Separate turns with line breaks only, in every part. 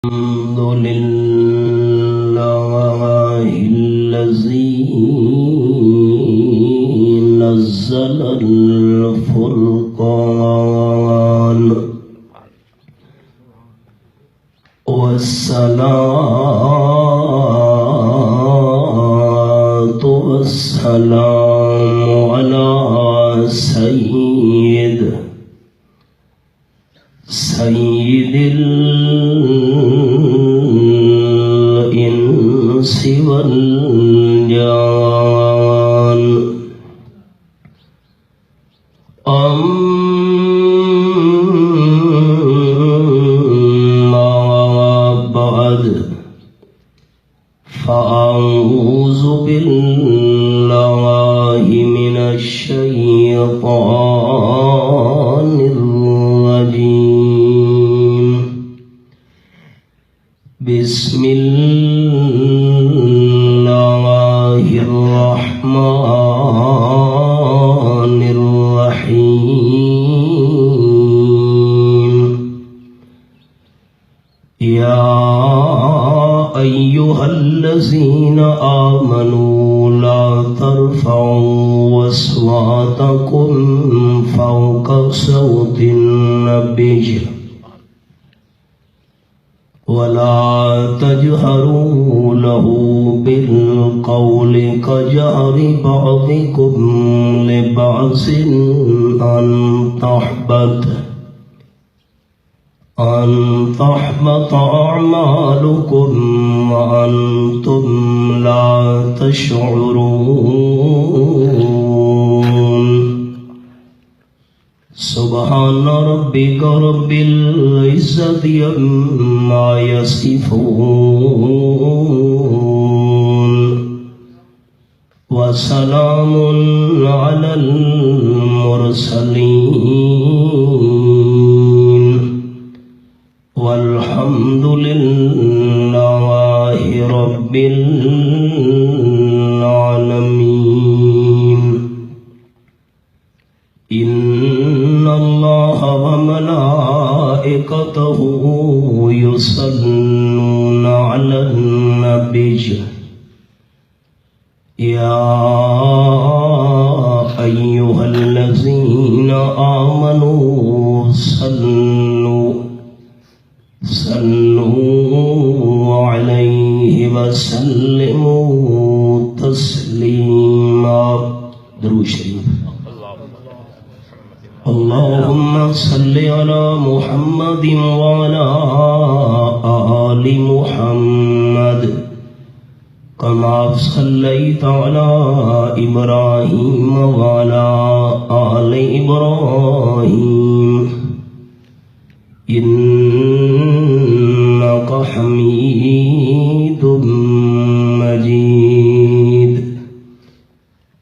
الحمد لله الذي نزل الفرقان والصلاة والسلام على سيد الإنس والجان أما بعد فأعوذ بالله من الشيطان الرجيم بسم الله الرحمن الرحيم يا أيها الذين آمنوا لا ترفعوا أصواتكم فوق صوت النبي ولا تجهروا له بالقول كجهر بعضكم لبعض أن تحبط أعمالكم وأنتم لا تشعرون سبحان ربك رب العزة عما يصفون وسلام على المرسلين والحمد لله رب العالمين. إن الله وملائكته يصلون على النبي يا أيها الذين آمنوا صلوا عليه وسلموا تسليما. درود شریف. اللهم صل على محمد وعلى آل محمد كما صليت على إبراهيم وعلى آل إبراهيم إنك حميد مجيد.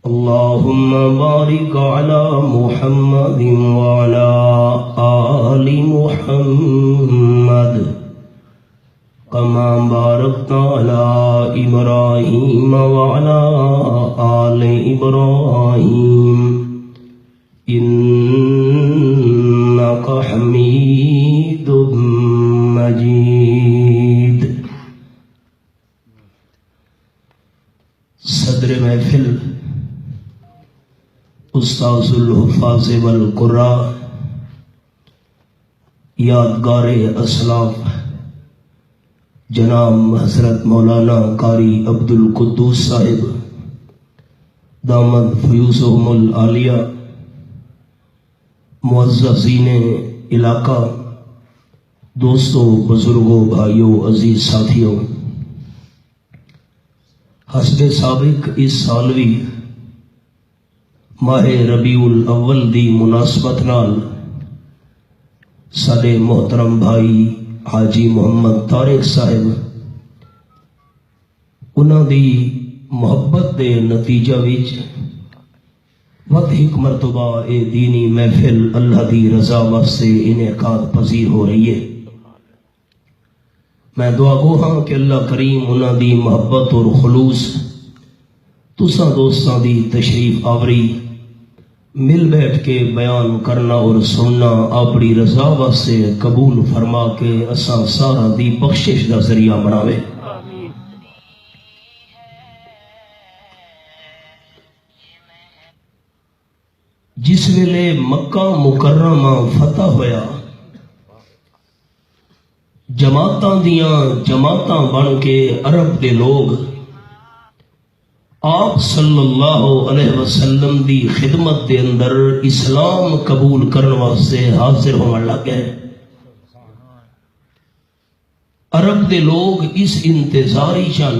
اللهم بارك على محمد وعلى آل محمد كما باركت على إبراهيم وعلى آل إبراهيم إنك حميد مجيد. صدر محفل استاذ الحفاظ والقراء یادگار اسلاف جناب حضرت مولانا قاری عبد القدوس صاحب دامت فیوزہم العالیہ، معززین علاقہ، دوستوں، بزرگوں، بھائیوں، عزیز ساتھیوں، حسب سابق اس سالوی ماہ ربیع الاول دی مناسبت نال سارے محترم بھائی حاجی محمد طارق صاحب انہاں دی محبت دے نتیجہ وچ وقت ایک مرتبہ اے دینی محفل اللہ دی رضا واسطے انعقاد پذیر ہو رہی ہے. میں دعا گو ہاں کہ اللہ کریم انہاں دی محبت اور خلوص تساں دوستاں دی تشریف آوری مل بیٹھ کے بیان کرنا اور سننا اپنی رضا واسطے قبول فرما کے اساں سارا دی بخشش دا ذریعہ بناوے. جس ویلے مکہ مکرمہ فتح ہویا، جماعتاں دیاں جماعتاں بن کے عرب دے لوگ آپ صلی اللہ علیہ وسلم دی خدمت دے اندر اسلام قبول کرنے واسطے حاضر ہونے لگ گئے. عرب دے لوگ اس انتظاری چن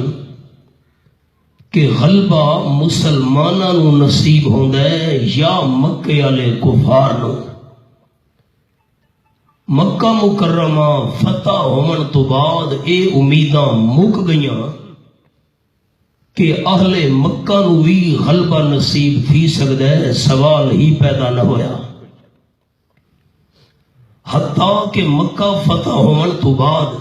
کہ غلبہ مسلماناں نو نصیب ہوندا ہے یا مکے والے کفار نو. مکہ مکرمہ فتح ہون تو بعد اے امیداں مک گئیاں کہ اہل مکہ نو بھی غلبہ نصیب تھی سکدا ہے، سوال ہی پیدا نہ ہویا. حتیٰ کہ مکہ فتح ہون تو بعد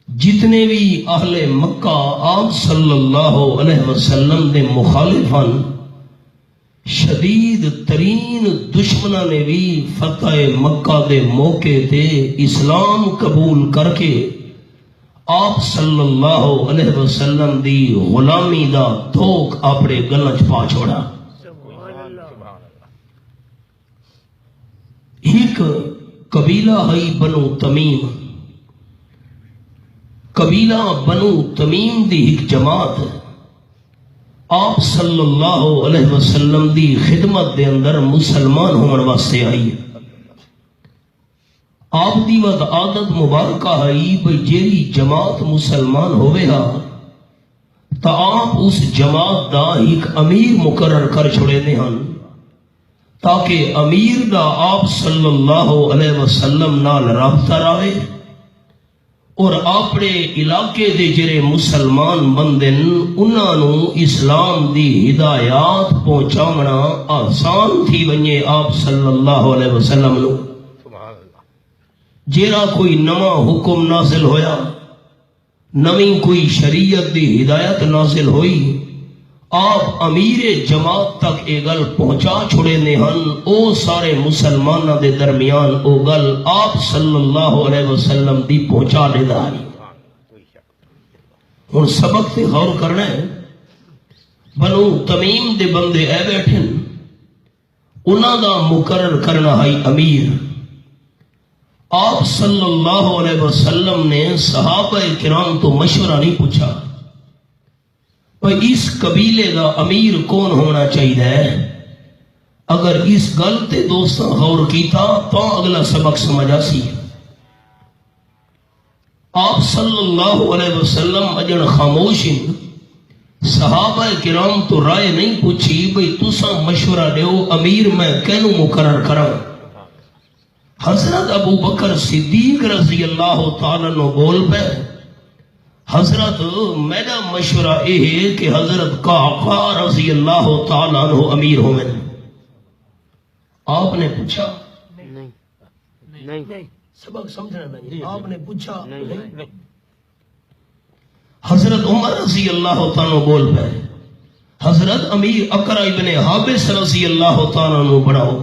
جتنے بھی اہل مکہ آپ صلی اللہ علیہ وسلم دے مخالفان شدید ترین دشمنوں نے بھی فتح مکہ دے موقع تے اسلام قبول کر کے آپ صلی اللہ علیہ وسلم دی غلامی دا دھوک اپنے گلوں چ پا چھوڑا. ایک قبیلہ ہے بنو تمیم. قبیلہ بنو تمیم دی ایک جماعت آپ صلی اللہ علیہ وسلم دی خدمت دے اندر مسلمان ہونے واسطے آئی. آپ دی وقت عادت مبارکہ ہے بھئی جیری جماعت مسلمان ہوئے ہا تا آپ اس جماعت دا ایک امیر مقرر کر چھوڑے نے ہن تاکہ امیر دا آپ صلی اللہ علیہ وسلم نال رابطہ رہے اور اپنے علاقے دے جڑے مسلمان بندن انہاں نو اسلام دی ہدایات پہنچاونا آسان تھی ونجے آپ صلی اللہ علیہ وسلم نو. جیڑا کوئی نواں حکم نازل ہویا، نویں کوئی شریعت دی ہدایت نازل ہوئی، آپ امیر جماعت تک اے گل پہنچا چھوڑے نے ہن. او سارے مسلمانہ دے درمیان او گل آپ صلی اللہ علیہ وسلم دی پہنچا دے داری. ہن سبق تے غور کرنا ہے. بنو تمیم دے بندے اے بیٹھن، انہاں دا مقرر کرنا ہے امیر. آپ صلی اللہ علیہ وسلم نے صحابہ کرام تو مشورہ نہیں پوچھا اس قبیلے دا امیر کون ہونا چاہیے. اگر اس گل تے دوستاں غور کیتا تو اگلا سبق سمجھا سی. آپ صلی اللہ علیہ وسلم اجن خاموش ہیں. صحابہ کرام تو رائے نہیں پوچھی بھئی تساں مشورہ دیو امیر میں کینو مقرر کراں. حضرت ابو بکر صدیق رضی اللہ تعالیٰ نے بول پہ حضرت میرا مشورہ یہ ہے کہ حضرت قعقاع رضی اللہ تعالیٰ عنہ امیر ہوئے. آپ نے پوچھا نہیں سبق سمجھنا نہیں. آپ نے پوچھا نہیں. حضرت عمر رضی اللہ تعالیٰ بول پہ حضرت امیر اقرع ابن حابس رضی اللہ تعالیٰ عنہ بڑھاؤ.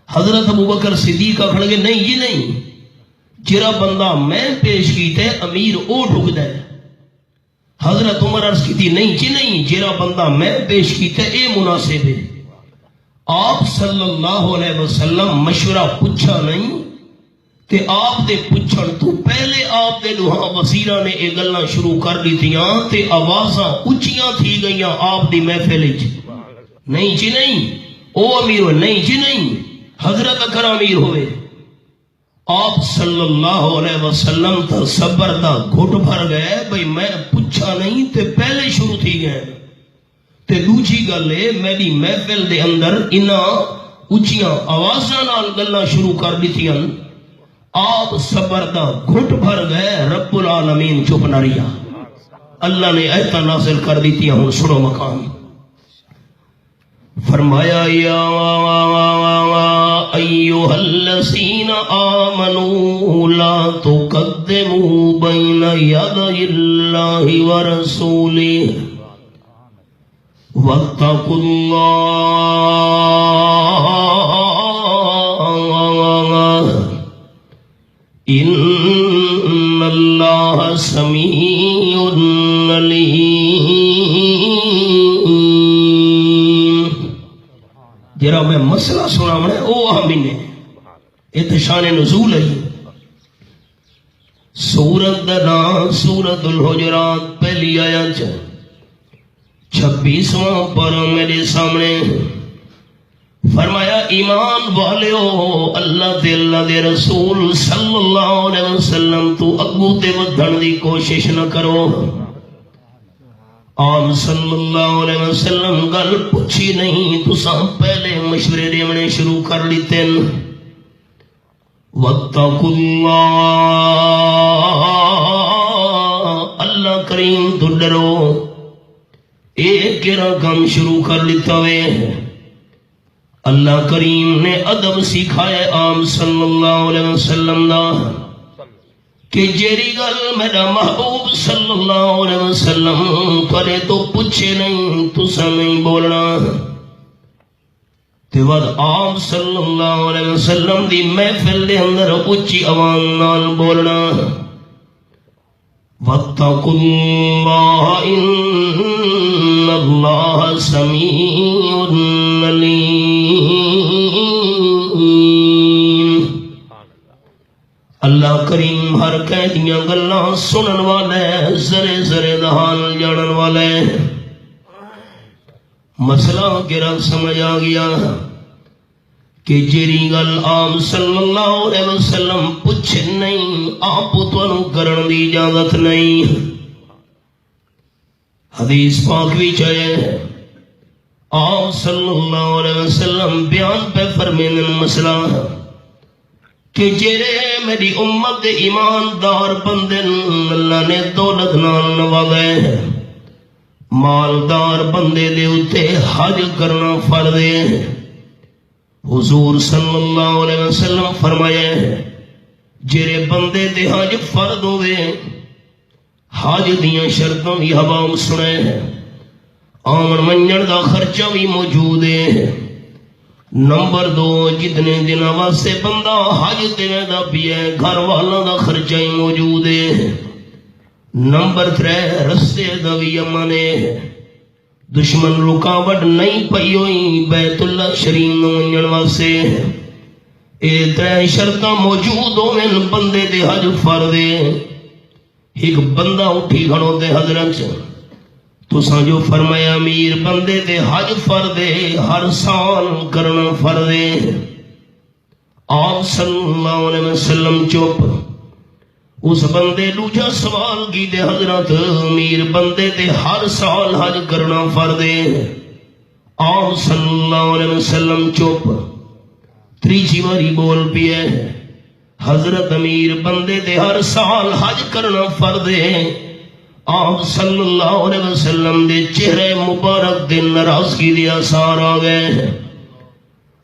حضرت ابو بکر صدیق آخر گے نہیں یہ نہیں، جرا بندہ میں پیش کیتے امیر او ڈھک دے. حضرت عمر عرض کی تھی نہیں جی نہیں، جرا بندہ میں پیش کیتے اے مناسب ہے. آپ صلی اللہ علیہ وسلم مشورہ پوچھا نہیں کہ آپ دے پوچھن تو پہلے آپ دے لوہاں وزیرہ نے اے گلاں شروع کر لی تھیاں تے آوازاں اچھیاں تھی گئیاں آپ دی محفل وچ. نہیں جی نہیں او امیر ہوئے، نہیں جی نہیں حضرت اکرم امیر ہوئے. آپ صلی اللہ علیہ وسلم تا صبر دا گھٹ بھر گئے بھئی میں پوچھا نہیں تے پہلے شروع تھی گئے. تے دوجی گل ہے میری محفل دے اندر انہاں اچھیاں آوازاں نال گلاں شروع کر دیتیاں. آپ صبر دا گھٹ بھر گئے. رب العالمین چپ نہ رہیا. اللہ نے آیتاں نازل کر دیتیاں. ہن سنو مقام فرمایا یا ایھا الذین آمنوا لا تقدموا بین یدی اللہ ورسولہ واتقوا اللہ ان اللہ سمیع علیم. جرا میں مسئلہ سنا میں او آمین ہے اتشان نزول ہے. سورت دا نام سورت الحجرات پہلی آیت 26واں پارہ میرے سامنے. فرمایا ایمان والیو اللہ تے اللہ دے رسول صلی اللہ علیہ وسلم تو اگو تے ودھن دی کوشش نہ کرو. آپ صلی اللہ علیہ وسلم گل پوچھی نہیں تساں پہلے مشورے دیونے شروع کر لیتے. واتقوا اللہ اللہ کریم تو ڈرو. ایک گرا کام شروع کر لیتا وے. اللہ کریم نے ادب سکھائے عام صلی اللہ علیہ وسلم دا کہ جیری گل میرا محبوب صلی اللہ علیہ وسلم کرے تو پوچھے نہیں تسا نہیں بولنا. تے بعد عام صلی اللہ علیہ وسلم دی محفل دے اندر اچھی آواز نال بولنا. واتقوا اللہ ان اللہ سمیع علیم. اللہ کریم ہر کہہ دیاں گلاں سنن والے ذرے ذرے دا حال جانن والے. مسئلہ گرا سمجھ آ گیا کہ جیری گل عام صلی اللہ علیہ وسلم پوچھے نہیں آپ تانوں کرن دی اجازت نہیں. حدیث پاک بھی چاہے آپ صلی اللہ علیہ وسلم بیان پہ فرمین مسئلہ کہ جیرے میری امت ایماندار بندن اللہ نے دولت نال نوازے مالدار بندے دے اتے حج کرنا فرض ہے. حضور صلی اللہ علیہ وسلم فرمایا جیرے بندے دے حج فرض ہوئے حج دیاں شرطوں بھی حوام سنے آمن منجن دا خرچہ بھی موجود ہے. نمبر 2 جتنے دن واسطے بندہ حج دینے دا بھی ہے گھر والا دا خرچہ ہی موجود ہے. نمبر 3 رستے دا بھی امن ہے. دشمن رکاوٹ نہیں پئی ہوئی بیت اللہ شریف نو منجن واسطے. اے 3 شرطاں موجود ہوئے بندے دے حج فرض ہے. ایک بندہ اٹھی کھڑو دے حضرت تساں جو فرمایا امیر بندے دے حج فرض ہے ہر سال کرنا فرض ہے. آپ صلی اللہ علیہ وسلم چپ. اس بندے دوجا سوال کی دے حضرت امیر بندے دے ہر سال حج کرنا فرض ہے. آپ صلی اللہ علیہ وسلم چپ. تیسری باری بول پیے حضرت امیر بندے دے ہر سال حج کرنا فرض ہے. آپ صلی اللہ علیہ وسلم دے چہرے مبارک دے ناراضگی دے آثار آ گئے.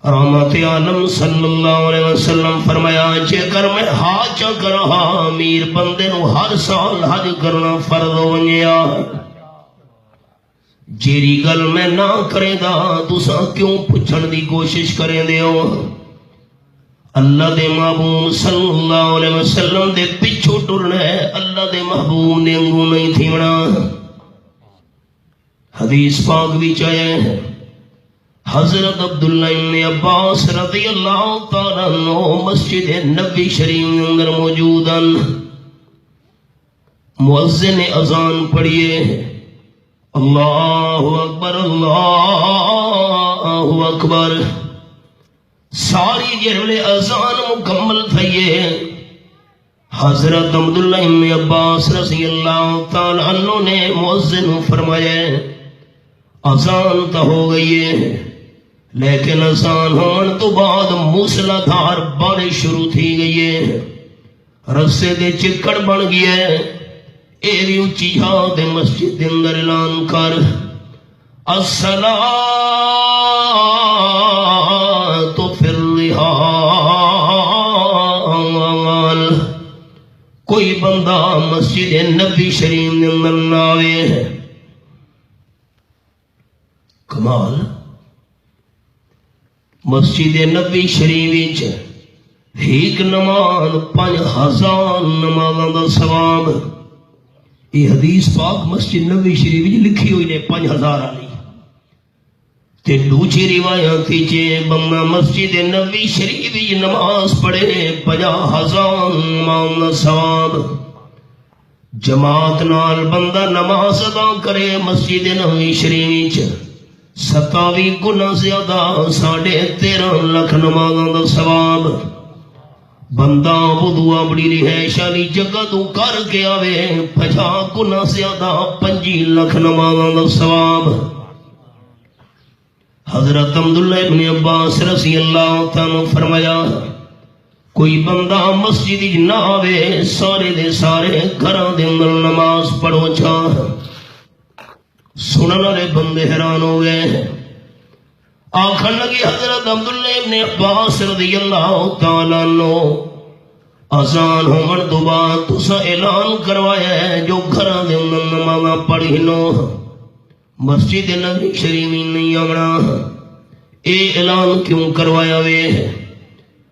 رحمت عالم صلی اللہ علیہ وسلم فرمایا جے کر میں حاج کرا امیر بندے نو ہر سال حج کرنا فرض ہو گیا جیری گل میں نہ کرے دا تساں کیوں پوچھن دی کوشش کریں دے ہو. اللہ دے محبوب صلی اللہ علیہ وسلم دے پچھو ٹرنا ہے اللہ دے محبوب دے انگوں نہیں تھیمنا. حدیث پاک بھی چاہے حضرت عبداللہ ابن عباس رضی اللہ تعالیٰ عنہ مسجد نبی شریف کے اندر موجود ہیں. مؤذن اذان پڑھیے اللہ اکبر اللہ اکبر. ساری جرلے اذان مکمل تھئیے حضرت عبداللہ ابن عباس رضی اللہ تعالیٰ عنہ نے مؤذن فرمایا اذان تو ہو گئی ہے لیکن اذان ہون تو بعد موسلا دھار بارش شروع تھی گئی ہے. رسے دے چکڑ بن گیا ہے. اے بھی اچھی جہاد مسجد دے اندر اعلان کر الصلاۃ فی الرحال. کوئی بندہ مسجد نبی شریف دے اندر نہ آوے کمال مسجد نبی شریف ایک نماز 5000 نمازاں دا ثواب. یہ حدیث پاک مسجد نبی شریف لکھی ہوئی نے 5000 والی. تے دوسری روایت چے بندہ مسجد نبی شریف نماز پڑھے 50,000 نماز دا ثواب. جماعت نال بندہ نماز ادا کرے مسجد نبی شریف 27 گنا زیادہ 13.5 لاکھ نمازاں دا ثواب. بندہ وضو اپنی رہائش والی جگہ تو کر کے آوے 50 گنا زیادہ 25 لاکھ نمازاں دا ثواب. حضرت عبداللہ ابن عباس رضی اللہ تعالیٰ فرمایا کوئی بندہ مسجد نہ آوے سارے دے سارے گھراں دے اندر نماز پڑھو چاہ. سنن والے بندے حیران ہو گئے. آخر لگے حضرت عبداللہ ابن عباس رضی اللہ تعالیٰ عنہ اذان ہومن تو بعد تسا اعلان کروایا ہے جو گھراں دے اندر نمازاں پڑھی نو مسجد نبی شریف نہیں آنا. اے اعلان کیوں کروایا وے؟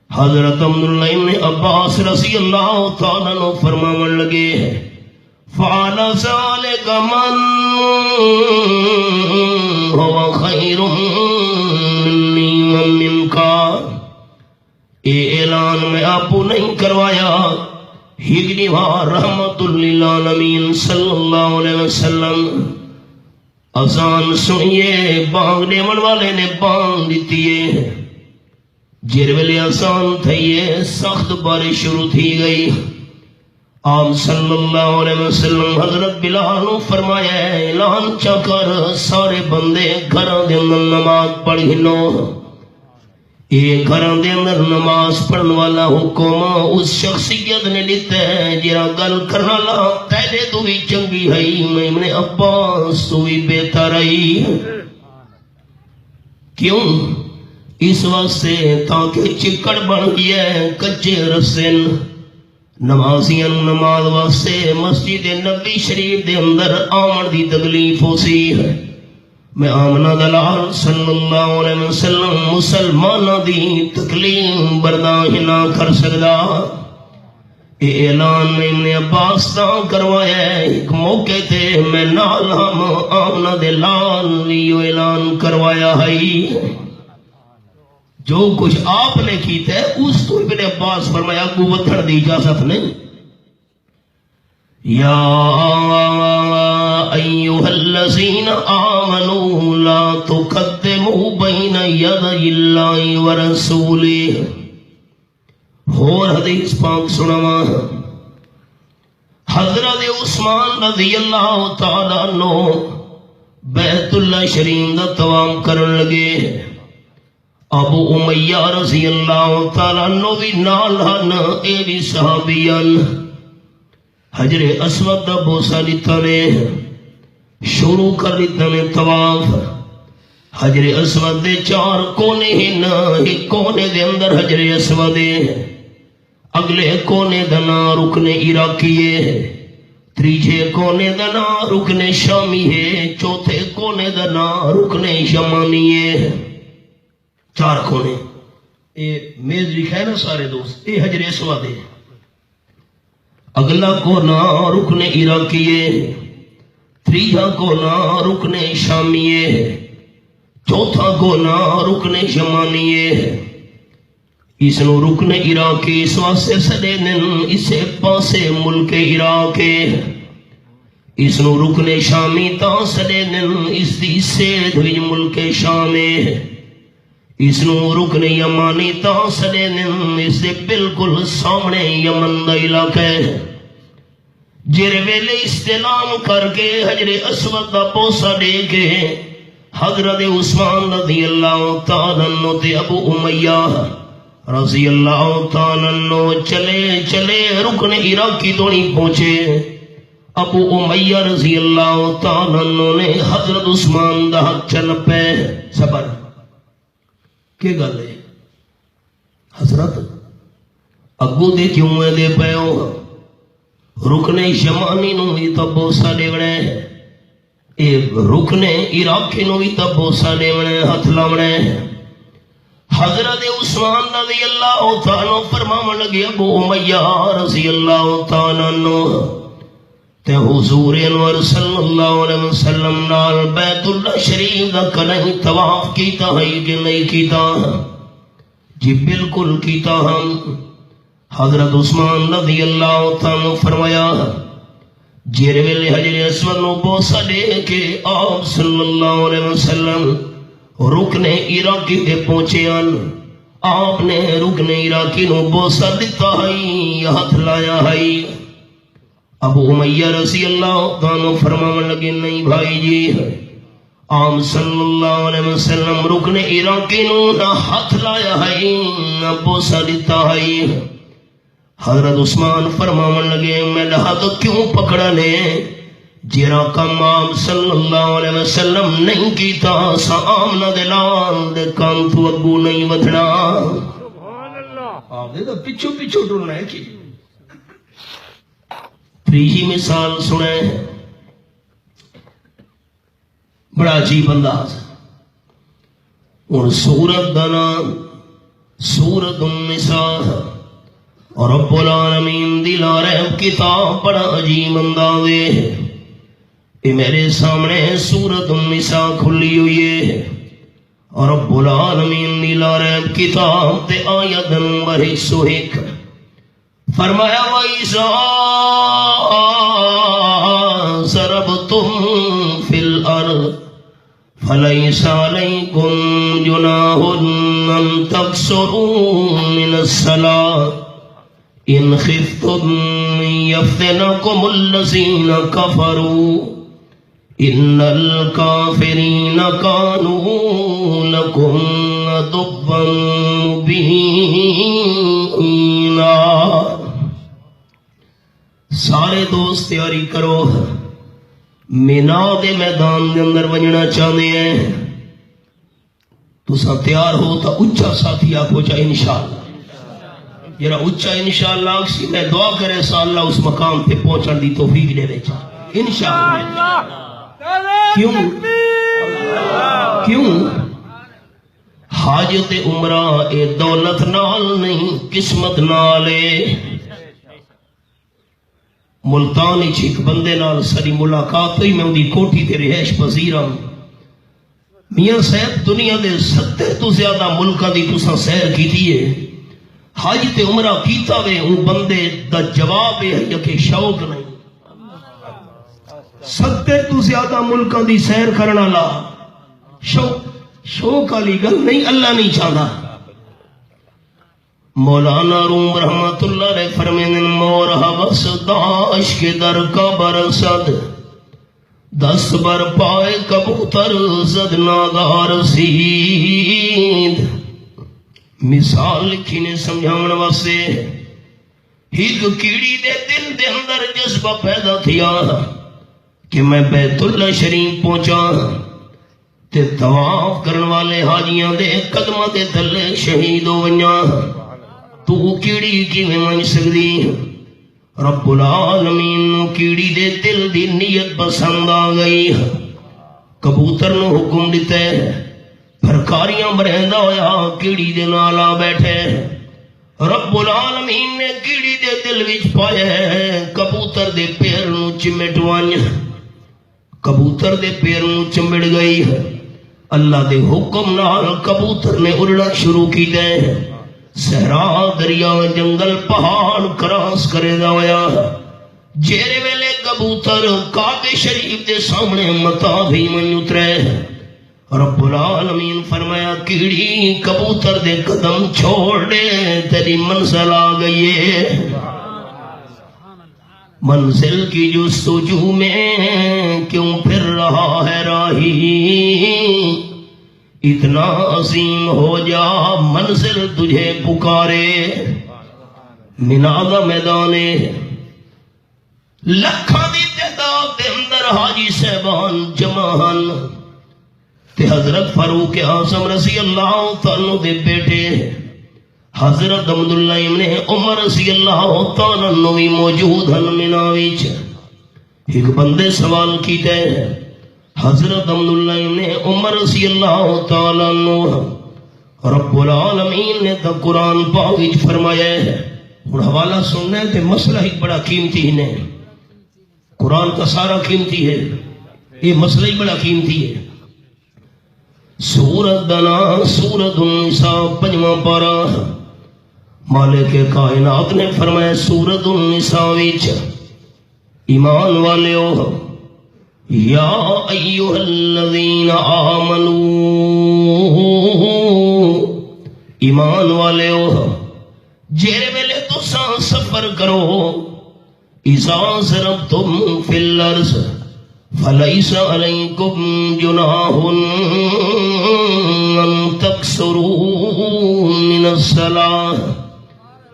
حضرت عبداللہ ابن عباس رضی اللہ تعالیٰ عنہ فرماون لگے فعل ذلك من هو خیر منی ومنک. اے اعلان میں آپ نہیں کروایا ہجری رحمت للعالمین صلی اللہ علیہ وسلم. اذان سنیے بانگ دیون والے نے بانگ دیتی ہے. جر ویلے اذان تھئیے سخت بارش شروع تھی گئی. آپ صلی اللہ علیہ وسلم حضرت بلال نے فرمایا اعلان چا کر سارے بندے گھراں دے اندر نماز پڑھی نو. یہ گھراں دے اندر نماز پڑھن والا حکم اس شخصیت نے لیتا ہے جہاں گل کرنا لا پہلے تو بھی چنگی ہے میں ابن عباس تو بھی بہتر ہے. کیوں؟ اس واسطے تاکہ چکڑ بن گیا ہے کچے رسے نمازیاں نماز واسطے مسجد نبی شریف دے اندر آمن دی تکلیف ہو سی. میں آمنہ دلال صلی اللہ علیہ وسلم مسلمانہ دی تکلیف برداشت نہ کر سکتا. یہ اعلان میں ابن عباس تا کروایا ہے. ایک موقع تے میں نال ہم آمنہ دلال لیو اعلان کروایا ہے. جو کچھ آپ نے کیتا ہے اس تو ابن عباس فرمایا قوت دھڑ دی اجازت نہیں. یا ایوہ الذین آمنوا لا تقدموا بین یدی اللہ ورسولہ. اور حدیث پاک سنوا حضرت عثمان رضی اللہ تعالیٰ عنہ بیت اللہ شریف دا طواف کرن لگے. ابو امیہ رضی اللہ تعالیٰ عنہ بھی نال ہن اے بھی صحابیان. حجر اسود دا بوسہ لیتا نے شروع کر لیتا نے طواف. حجر اسود دے 4 کونے ہن. ایک کونے دے اندر حجر اسود ہے. اگلے کونے دا نام رکن عراقی ہے. تیجے کونے دا نام رکن شامی ہے. چوتھے کونے دا نام رکن یمانی ہے. 4 کونے. اے میز لکھا ہے نا سارے دوست. اے حجر اسود ہے. اگلا کونا رکن عراقی ہے. تیجا کونا رکن شامی ہے. چوتھا کونا رکن یمانی ہے. اس نو رکن عراقی اس واسطے سدے دن اسے پاسے ملک عراق ہے. اس نو رکن شامی تا سدے دن اس دی سیدھ وچ ملک شام ہے. اس نو رکن یمانی تا سدے دن اس دے بالکل سامنے یمن دا علاقہ ہے. جر ویلے استلام کر کے حجر اسود دا بوسہ دے کے حضرت عثمان رضی اللہ تعالیٰ عنہ تے ابو امیہ رضی اللہ تعالیٰ عنہ چلے چلے رکن عراقی تو نہیں پہنچے. ابو امیہ رضی اللہ تعالیٰ عنہ نے حضرت عثمان دا ہاتھ چل پے. صبر کی گل ہے حضرت اگو دے کیوں دے پے ہو؟ رکن یمانی نو بھی تو بوسہ دے بڑے. ایک رکنے عراقی نو بھی تا بوسا دیونا ہے، ہاتھ لاونا ہے۔ حضرت عثمان رضی اللہ تعالیٰ فرماون لگے ابو امیہ رضی اللہ تعالیٰ عنہ تے حضور انور صلی اللہ علیہ وسلم نال بیت اللہ شریف دا کدیں طواف کیتا ہے کہ نہیں کیتا؟ جی بالکل کیتا ہم۔ حضرت عثمان رضی اللہ تعالیٰ فرمایا جیرے ویلے حجر اسود نو بوسا دے کے آپ صلی اللہ علیہ وسلم رکنے عراقی دے پہنچے ان، آپ نے رکنے عراقی نو بوسا دیتا ہے، ہاتھ لایا ہے۔ ابو امیہ رضی اللہ عنہ فرمانے لگے نہیں بھائی جی، آپ صلی اللہ علیہ وسلم رکنے عراقی نو نہ ہاتھ لایا ہے نہ بوسا دیتا ہے۔ حضرت عثمان فرمانے لگے میں ہاتھ کیوں پکڑا لے؟ جیرا کم آپ صلی اللہ علیہ وسلم نہیں کیتا سا آمنہ دے لال دے کام تو اگو نہیں ودھنا۔ آپ دے تو پچھو پچھو ڈھولنا ہے کی تریہی مثال سنے، بڑا عجیب انداز۔ اور سورت دانا سورت النساء اور رب العالمین دلا ریب کتاب بڑا عجیب انداز ہے۔ یہ میرے سامنے سورت النساء کھلی ہوئی ہے اور رب العالمین دلا ریب کتاب تے آیت نمبر 101 فرمایا وَإِذَا ضَرَبْتُمْ فِي الْأَرْضِ فَلَيْسَ عَلَيْكُمْ جُنَاحٌ أَن تَقْصُرُوا مِنَ الصَّلَاةِ إِنْ خِفْتُمْ يَفْتِنَكُمُ الَّذِينَ كَفَرُوا إِنَّ الْكَافِرِينَ كَانُوا لَكُمْ عَدُوًّا مُبِينًا۔ سارے دوست تیاری کرو، مینا دے میدان دے اندر ونجنا چاہتے ہیں، تسا تیار ہو تو اچھا ساتھی آکھو چاہے انشاءاللہ۔ جرا اچھا انشاءاللہ اکسی میں دعا کرے سا اللہ اس مقام پہ پہنچن دی توفیق دے ویچا انشاءاللہ۔ کیوں حاجت عمرہ اے دولت نال نہیں قسمت نالے۔ ملتانی چھک بندے نال سری ملاقات ہوئی، میں اندھی کوٹھی تے رہائش پذیرم۔ میاں صاحب دنیا دے 70 تو زیادہ ملکہ دی تساں سیر کی دیئے، حج تے عمرہ کیتا وے ان بندے دا جواب ہے یا کہ شوق نہیں۔ 70 تو زیادہ ملکاں دی سیر کرنا لا شوق علی گل نہیں، اللہ نہیں چاہتا۔ مولانا روم رحمت اللہ علیہ فرمین مور حوث داش کے در کا برسد، دست بر پائے کبوتر زد ناگار سید۔ مثال لکھی نے سمجھاون واسطے ایک کیڑی دے دل دے اندر جذبہ پیدا تھیا کہ میں بیت اللہ شریف پہنچا تے طواف کرن والے حاجیاں دے قدمہ دے تھلے شہید ہو ونجا۔ تو کیڑی کی میں من سکتی؟ رب العالمین کیڑی دے دل دی نیت پسند آ گئی، کبوتر نو حکم دیتے پھرکاریاں برہندہ ہویا کیڑی دے نالا بیٹھے۔ رب العالمین نے کیڑی دے دل وچ پایا کبوتر دے پیر نو چمٹ وانج، کبوتر دے پیر نو چمڑ گئی۔ اللہ دے حکم نال کبوتر نے اڑنا شروع کی دے، صحرا دریا جنگل پہاڑ کراس کرے دا ہویا۔ جیرے ویلے کبوتر کعبے شریف دے سامنے متا بھی من اترے، رب العالمین فرمایا کیڑی کبوتر دے قدم چھوڑ دے، تیری منزل آ گئی ہے۔ منزل کی جستجو میں کیوں پھر رہا ہے راہی، اتنا عظیم ہو جا منزل تجھے پکارے۔ منادہ میدانے لکھاں دی تعداد دے اندر حاجی صاحبان جمعان تے حضرت فاروق اعظم رضی اللہ تعالیٰ دے بیٹے حضرت عبداللہ ابن عمر رضی اللہ تعالیٰ نوی موجود ہن مناویچ۔ ایک بندے سوال کیتے حضرت عبداللہ نے عمر رضی اللہ تعالیٰ عنہ رب العالمین نے تو قرآن پاک وچ فرمایا ہے. اور حوالہ سننا ہے تے مسئلہ ہی بڑا قیمتی ہی نہیں. قرآن کا سارا قیمتی ہے، یہ مسئلہ ہی بڑا قیمتی ہے. سورت دنا سورت النساء 5واں پارہ مالک کائنات نے فرمایا سورت النساء وچ ایمان والےو یا ایھا الذین آمنو، ایمان والےو جیرے ویلے تساں سفر کرو، اذا ضربتم فی الارض فلیس علیکم جناح ان تقصروا من الصلاۃ،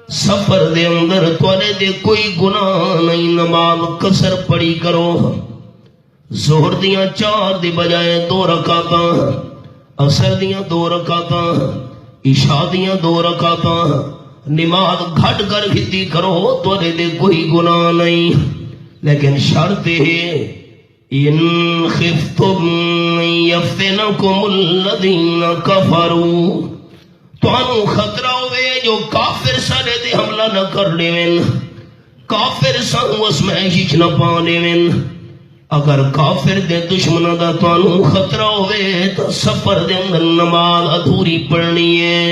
سفر دے اندر تواڈے دے کوئی گناہ نہیں، نماز قصر پڑھی کرو. ظہر دیاں 4 دی بجائے 2 رکعتاں، عصر دیاں 2 رکعتاں، عشاء دیاں 2 رکعتاں، نماز گھٹ کر کھتی کرو، تواڈے دے کوئی گناہ نہیں. لیکن شرط ہے ان خفتم یفتنکم الذین کفروا، تانوں خطرہ ہوئے جو کافر سارے دے حملہ نہ کر دیویں، کافر سانوں اس محشش نہ پا دیویں. اگر کافر دے دشمنوں دا تانوں خطرہ ہوئے تو سفر دے اندر نماز ادھوری پڑھنی ہے.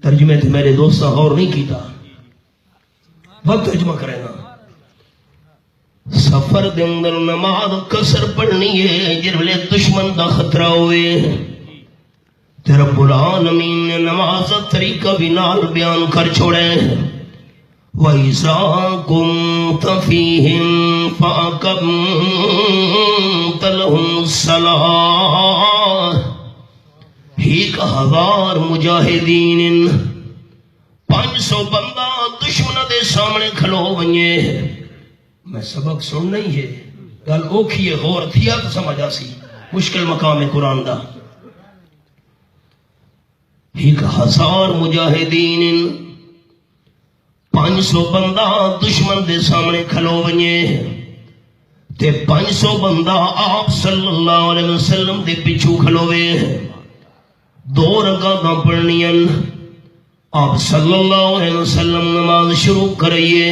ترجمے تھے میرے دوستہ غور نہیں کیتا، وقت ترجمہ کرے نا. سفر دے اندر نماز قصر پڑھنی ہے جرلے دشمن دا خطرہ ہوئے. تے رب العالمین نے نماز طریقہ بھی نال بیان کر چھوڑے. وَإِذَا كُنْتَ فِيهِمْ فَأَقَمْتَ لَهُمُ الصَّلَاةَ، 1000 مجاہدین 500 بندہ دشمن دے سامنے کھلو ونجے. میں سبق سن نہیں ہے گل اوکھی ہے، غور تھیا تو سمجھا سی، مشکل مقام ہے قرآن دا. 1000 مجاہدین 500 بندہ دشمن دے سامنے کھلو ونجے تے 500 بندہ آپ صلی اللہ علیہ وسلم دے پچھو کھلوے. 2 رکعتاں پڑھنیاں، آپ صلی اللہ علیہ وسلم نماز شروع کریے.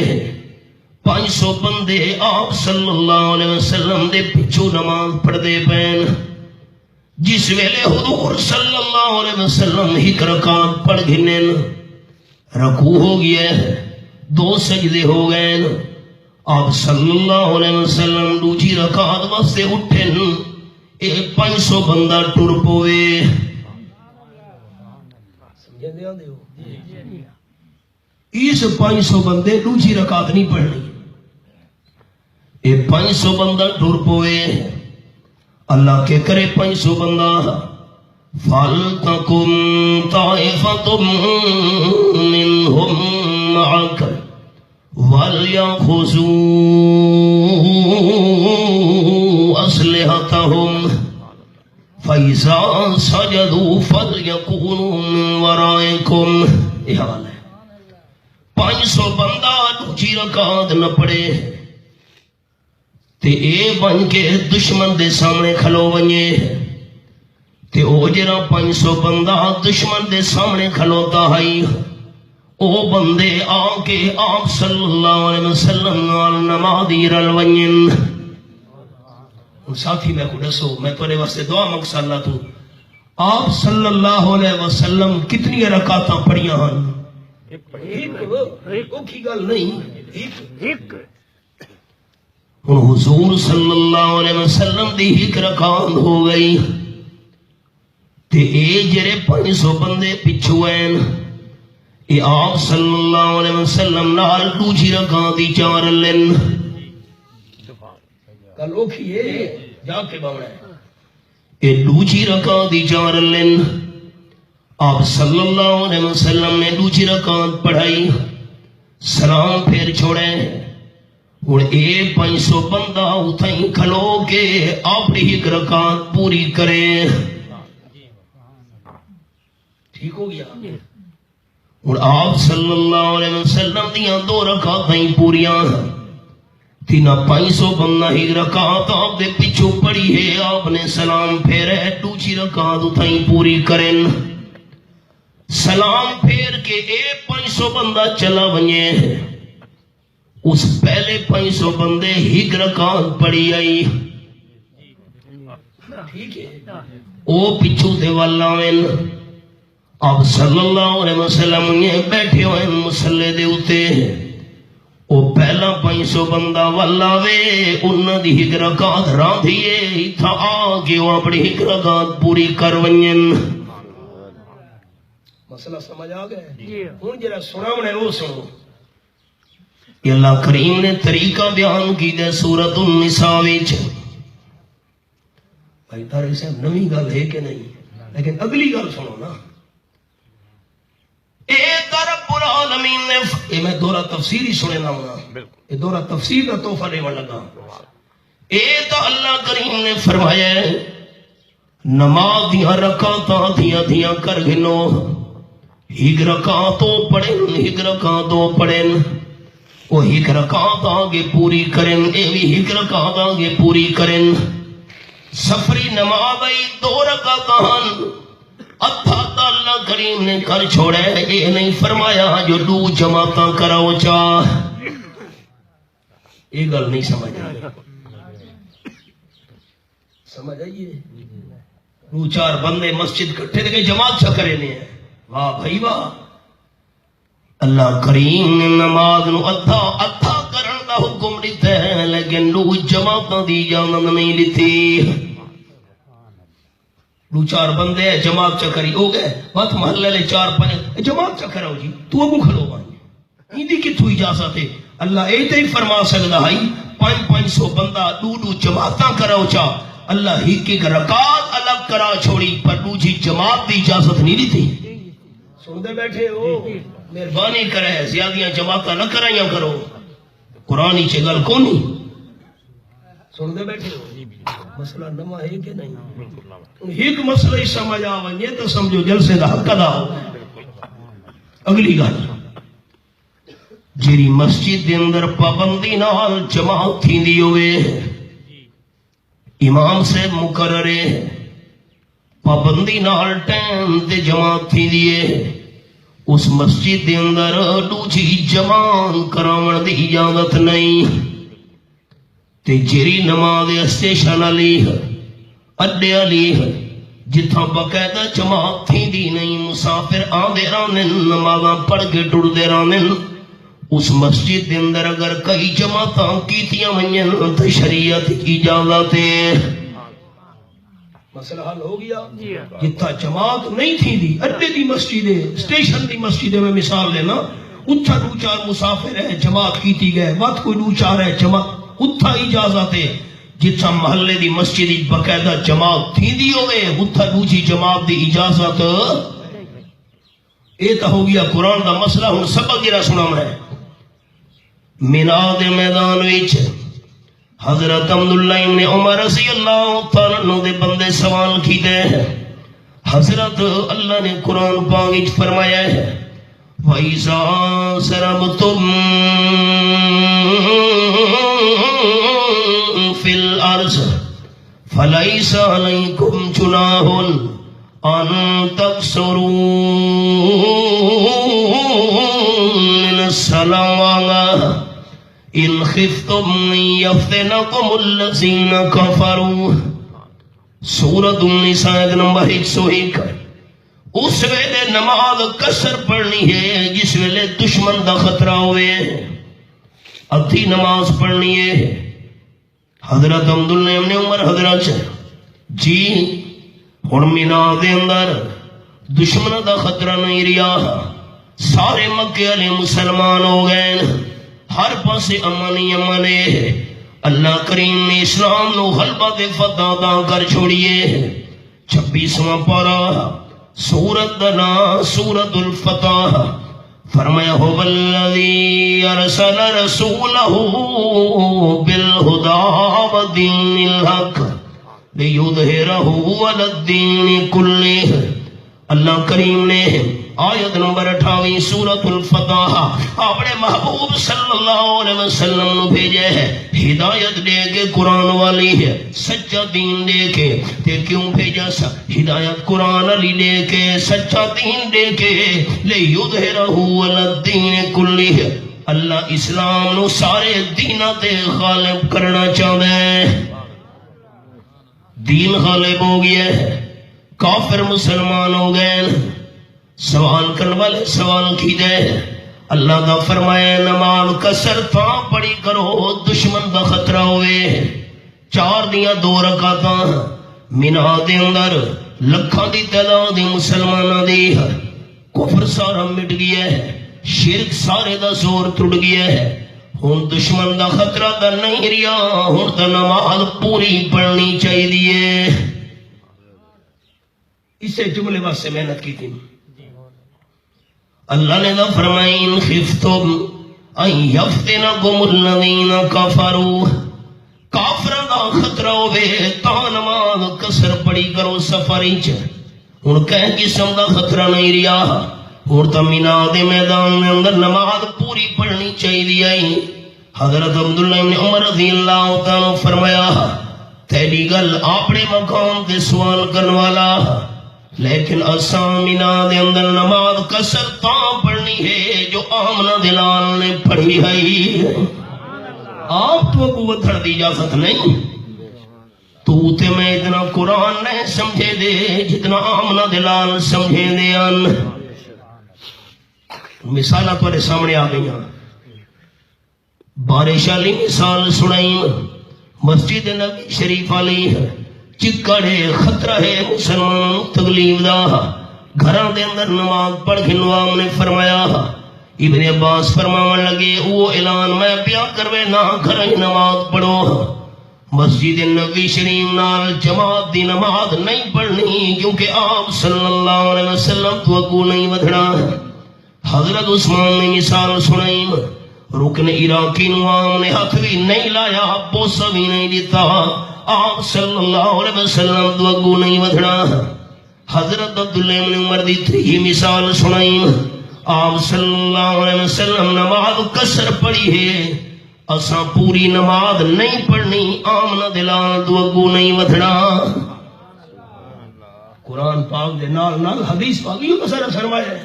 500 بندے آپ صلی اللہ علیہ وسلم دے پچھو نماز پڑھ دے پین. جس ویلے حضور صلی اللہ علیہ وسلم 1 رکعت پڑھ گھنن، رکوع ہو گیا، 2 سجدے ہو گئے، آپ صلی اللہ علیہ وسلم دوسری رکعت واسطے اٹھن، 500 بندہ ٹر پوے. اس 500 بندے دوسری رکعت نہیں پڑھنی، 500 بندہ ٹر پوے. اللہ کے کرے 500 بندہ فَلْتَكُمْ طَائِفَةٌ مِّنْهُمْ مَعَكَ وَلْيَأْخُذُوا أَسْلِحَتَهُمْ فَإِذَا سَجَدُوا فَلْيَكُونُوا مِنْ وَرَائِكُمْ. یہ حال ہے. 500 بندہ دوسری رکعت نہ پڑے تے اے بن کے دشمن دے سامنے کھلو ونجے تے او جرا 500 بندہ دشمن دے سامنے کھلوتا ہے، او بندے آ کے آپ صلی اللہ علیہ وسلم نال نمازی رل ونجن. ساتھی میں کو دسو، میں تھوڑے واسطے دعا مقصد اللہ تو آپ صلی اللہ علیہ وسلم کتنی رکعتاں پڑھیاں ہن؟ ایک کی گل نہیں، ایک. حضور صلی اللہ علیہ وسلم دی 1 رکعت ہو گئی تے اے جڑے 500 بندے پچھو ہیں، اے آپ صلی اللہ علیہ وسلم نال دوسری رکعت دی 4 لین. گل اوکھی ہے، جا کے باونا ہے. اے دوسری رکعت دی 4 لین، آپ صلی اللہ علیہ وسلم نے دوسری رکعت پڑھائی، سلام پھر چھوڑے. اور اے 500 بندہ اتھائیں کھلو کے اپنی 1 رکعت پوری کرے. ٹھیک ہو گیا. اور آپ صلی اللہ علیہ وسلم دیاں 2 رکعتیں پوریاں تینا 500 بندہ ہی رکعت آپ دے پیچھو پڑی ہے، آپ نے سلام پھیرے دوسری رکعت اتھائی پوری کرن، سلام پھیر کے 500 بندہ چلا ونجے، اس پہلے 500 بندے ہی رکعت پڑی آئی، ٹھیک ہے، او پچھو دے والا وین آپ صلی اللہ علیہ وسلم یہ بیٹھے ہوئے مسلے دے اتے، او پہلا 500 بندہ والا وے انہاں دی ہک رکعت راں دیئے اتھا آگے وہ اپنی ہک رکعت پوری کر ونجن۔ مسئلہ سمجھ آ گئے؟ ہن جرا سناونے وہ سنو کہ اللہ کریم نے طریقہ بیان کی دے سورۃ النساء وچ۔ بھائی طارق صاحب نویں گل ہے کہ نہیں، لیکن اگلی گل سنو نا، رب العالمین نے یہ میں دورہ تفسیر ہی سنے نہ ہونا، یہ دورہ تفسیر کا تحفہ دینے لگا، تو اللہ کریم نے فرمایا ہے نماز دیاں رکعتاں دیاں کر گنو، ہک رکعتوں پڑھن ہک رکعتوں پڑھن، وہ ہک رکعت آگے پوری کرن، اے بھی ہک رکعت آگے پوری کرن، سفری نماز آئی 2 رکعتاں اتھا تا اللہ کریم نے کر چھوڑے، یہ نہیں فرمایا جو 2 جماعتاں کراؤ چاہ، یہ گل نہیں سمجھ آئی، سمجھ آئیے 2-4 بندے مسجد کٹھے دے جماعت چا کرے نہیں ہے، واہ بھائی واہ، اللہ کریم نے نماز نو اتھا کرن دا حکم دیتا ہے، لیکن 2 جماعتاں دی اجازت نہیں لیتی، 2-4 بندے جماعت چکری ہو گئے، بات محلے لے 4-5 جماعت چکراؤ جی، تو ابو کھلو بھائی، ہی کی تو اجازت ہے، اللہ ایتے ہی فرما سکتا ہے 500 بندہ 2 جماعتاں کراؤ چاہ، اللہ ہی کی رکعت الگ کرا چھوڑی پر دوسری جماعت دی اجازت نہیں دیتی۔ سن دے بیٹھے ہو، مہربانی کرے زیادیاں جماعتاں نہ کرائیاں کرو، قرآن چے گل کونی، سن دے بیٹھے ہو، مسئلہ نما ہے کہ نہیں، ایک مسئلہ ہی سمجھ آویں تو سمجھو جلسے دا حق ادا ہو۔ اگلی گل جیری مسجد دے اندر پابندی نال جماعت تھیندی ہوئے، امام سے مقررے پابندی نال ٹائم تے جماعت تھیندی ہے، اس مسجد دے اندر دوجی جماعت کراون دی اجازت نہیں، تے جیری نماز اسٹیشن علی اڈے علی جتھاں باقاعدہ جماعت تھیندی نہیں، مسافر آندے رہندن نمازاں پڑھ کے ٹردے رہندن، اس مسجد دے اندر اگر کئی جماعتاں کیتیاں ونجن تے شریعت اجازت ہے، مسئلہ حل ہو گیا۔ جتھا جماعت نہیں تھیندی اڈے دی مسجد ہے، اسٹیشن دی مسجد میں مثال لینا، اتھا 2-4 مسافر ہے جماعت کیتی گئے، وقت کوئی 2-4 ہے جماعت اتھا اجازت ہے، جتھا محلے دی مسجد باقاعدہ جماعت تھیندی ہوئے اتھا دوجی جماعت دی اجازت، یہ تو ہو گیا قرآن دا مسئلہ۔ ہن سبق جڑا سناونا ہے، مینا دے میدان وچ حضرت عبداللہ ابن عمر رضی اللہ تعالیٰ عنہ دے بندے سوال کیتے ہیں، حضرت اللہ نے قرآن پاک وچ فرمایا ہے وَإِذَا سَرَبْتُمْ فِي الْأَرْضِ فَلَيْسَ عَلَيْكُمْ جُنَاحٌ أَن تَقْصُرُوا مِنَ الصَّلَوَاتِ إِنْ خِفْتُمْ أَن يَفْتِنَكُمُ الَّذِينَ كَفَرُوا، سورۃ النساء نمبر 101۔ اس ویلے نماز قصر پڑھنی ہے جس ویلے دشمن دا خطرہ ہوئے، ادھی نماز پڑھنی ہے۔ حضرت عبداللہ ابن عمر حضرت جی ہن مینا دے اندر دشمن دا خطرہ نہیں رہا، سارے مکے والے مسلمان ہو گئے، ہر پاسے امن ہی امن ہے، اللہ کریم نے اسلام نو غلبہ دے فتح عطا کر چھوڑیے۔ 26واں پارہ سورت دا نام سورت الفتح، فرمایا هو الذی ارسل رسولہ بالہدی ودین الحق لیظہرہ علی الدین کلہ اللہ کریم نے آیت نمبر 28 سورۃ الفتح اپنے محبوب صلی اللہ علیہ وسلم نو بھیجے ہے ہدایت دے کے قرآن والی ہے سچا دین دے کے تے کیوں بھیجا سا ہدایت قرآن علی دے کے سچا دین دے کے لیظہرہ علی الدین کلہ اللہ اسلام نو سارے دیناں تے غالب کرنا چاہتا ہے. دین غالب ہو گیا ہے کافر مسلمان ہو گئے. سوال کرنے والے سوال کی جائے اللہ کا فرمایا نماز کسر تھا پڑھی کرو دشمن کا خطرہ ہوئے. 4 دیاں 2 رکعتاں مینا دے اندر لکھاں دی تعداد مسلماناں دی کفر سارا مٹ گیا ہے شرک سارے دا زور ٹوٹ گیا ہے. ہن دشمن دا خطرہ دا نہیں رہا ہن تے نماز پوری پڑھنی چاہیے. اسے جملے واسطے محنت کی تھی. اللہ نے فرمایا ان خفتم ان یفتنکم الذین کفروا کافراں دا خطرہ ہوے تا نماز کسر پڑھی کرو سفر وچ. ہن کہیں قسم دا خطرہ نہیں رہا ہن تے مینا دے میدان دے اندر نماز پوری پڑھنی چاہیے. حضرت عبداللہ بن عمر رضی اللہ تعالی فرمایا تیری گل اپنے مقام تے سوال کرنے والا لیکن اساں مینا دے اندر نماز کسر تاں پڑھنی ہے جو آمنہ دلال نے پڑھی ہے. آپ تو قوت دھڑ دی اجازت نہیں تو تے میں اتنا قرآن نہیں سمجھے دے جتنا آمنہ دلال سمجھے دے ان. مثالہ تمہارے سامنے آ گئی ہیں. بارش والی مثال سنائی مسجد نبی شریف والی چکڑ ہے خطرہ ہے مسلمان تکلیف دا گھراں دے اندر نماز پڑھ کے نوام نے فرمایا. ابن عباس فرماون لگے وہ اعلان میں پیا کروے نہ گھر نماز پڑھو. مسجد نبی شریف نال جماعت دی نماز نہیں پڑھنی کیونکہ آپ صلی اللہ علیہ وسلم تو اگو نہیں ودھنا. حضرت عثمان نے مثال سنائی رکن عراقی نوام نے ہاتھ بھی نہیں لایا بوسہ بھی نہیں دیتا آپ صلی اللہ علیہ وسلم تو اگو نہیں ودھنا. حضرت عبداللہ بن عمر دی تری مثال سنائی آپ صلی اللہ علیہ وسلم نماز کسر پڑھی ہے اساں پوری نماز نہیں پڑھنی آمنہ دلال تو اگو نہیں ودھنا. قرآن پاک دے نال نال حدیث پاک یہ سارا سرمایہ ہے.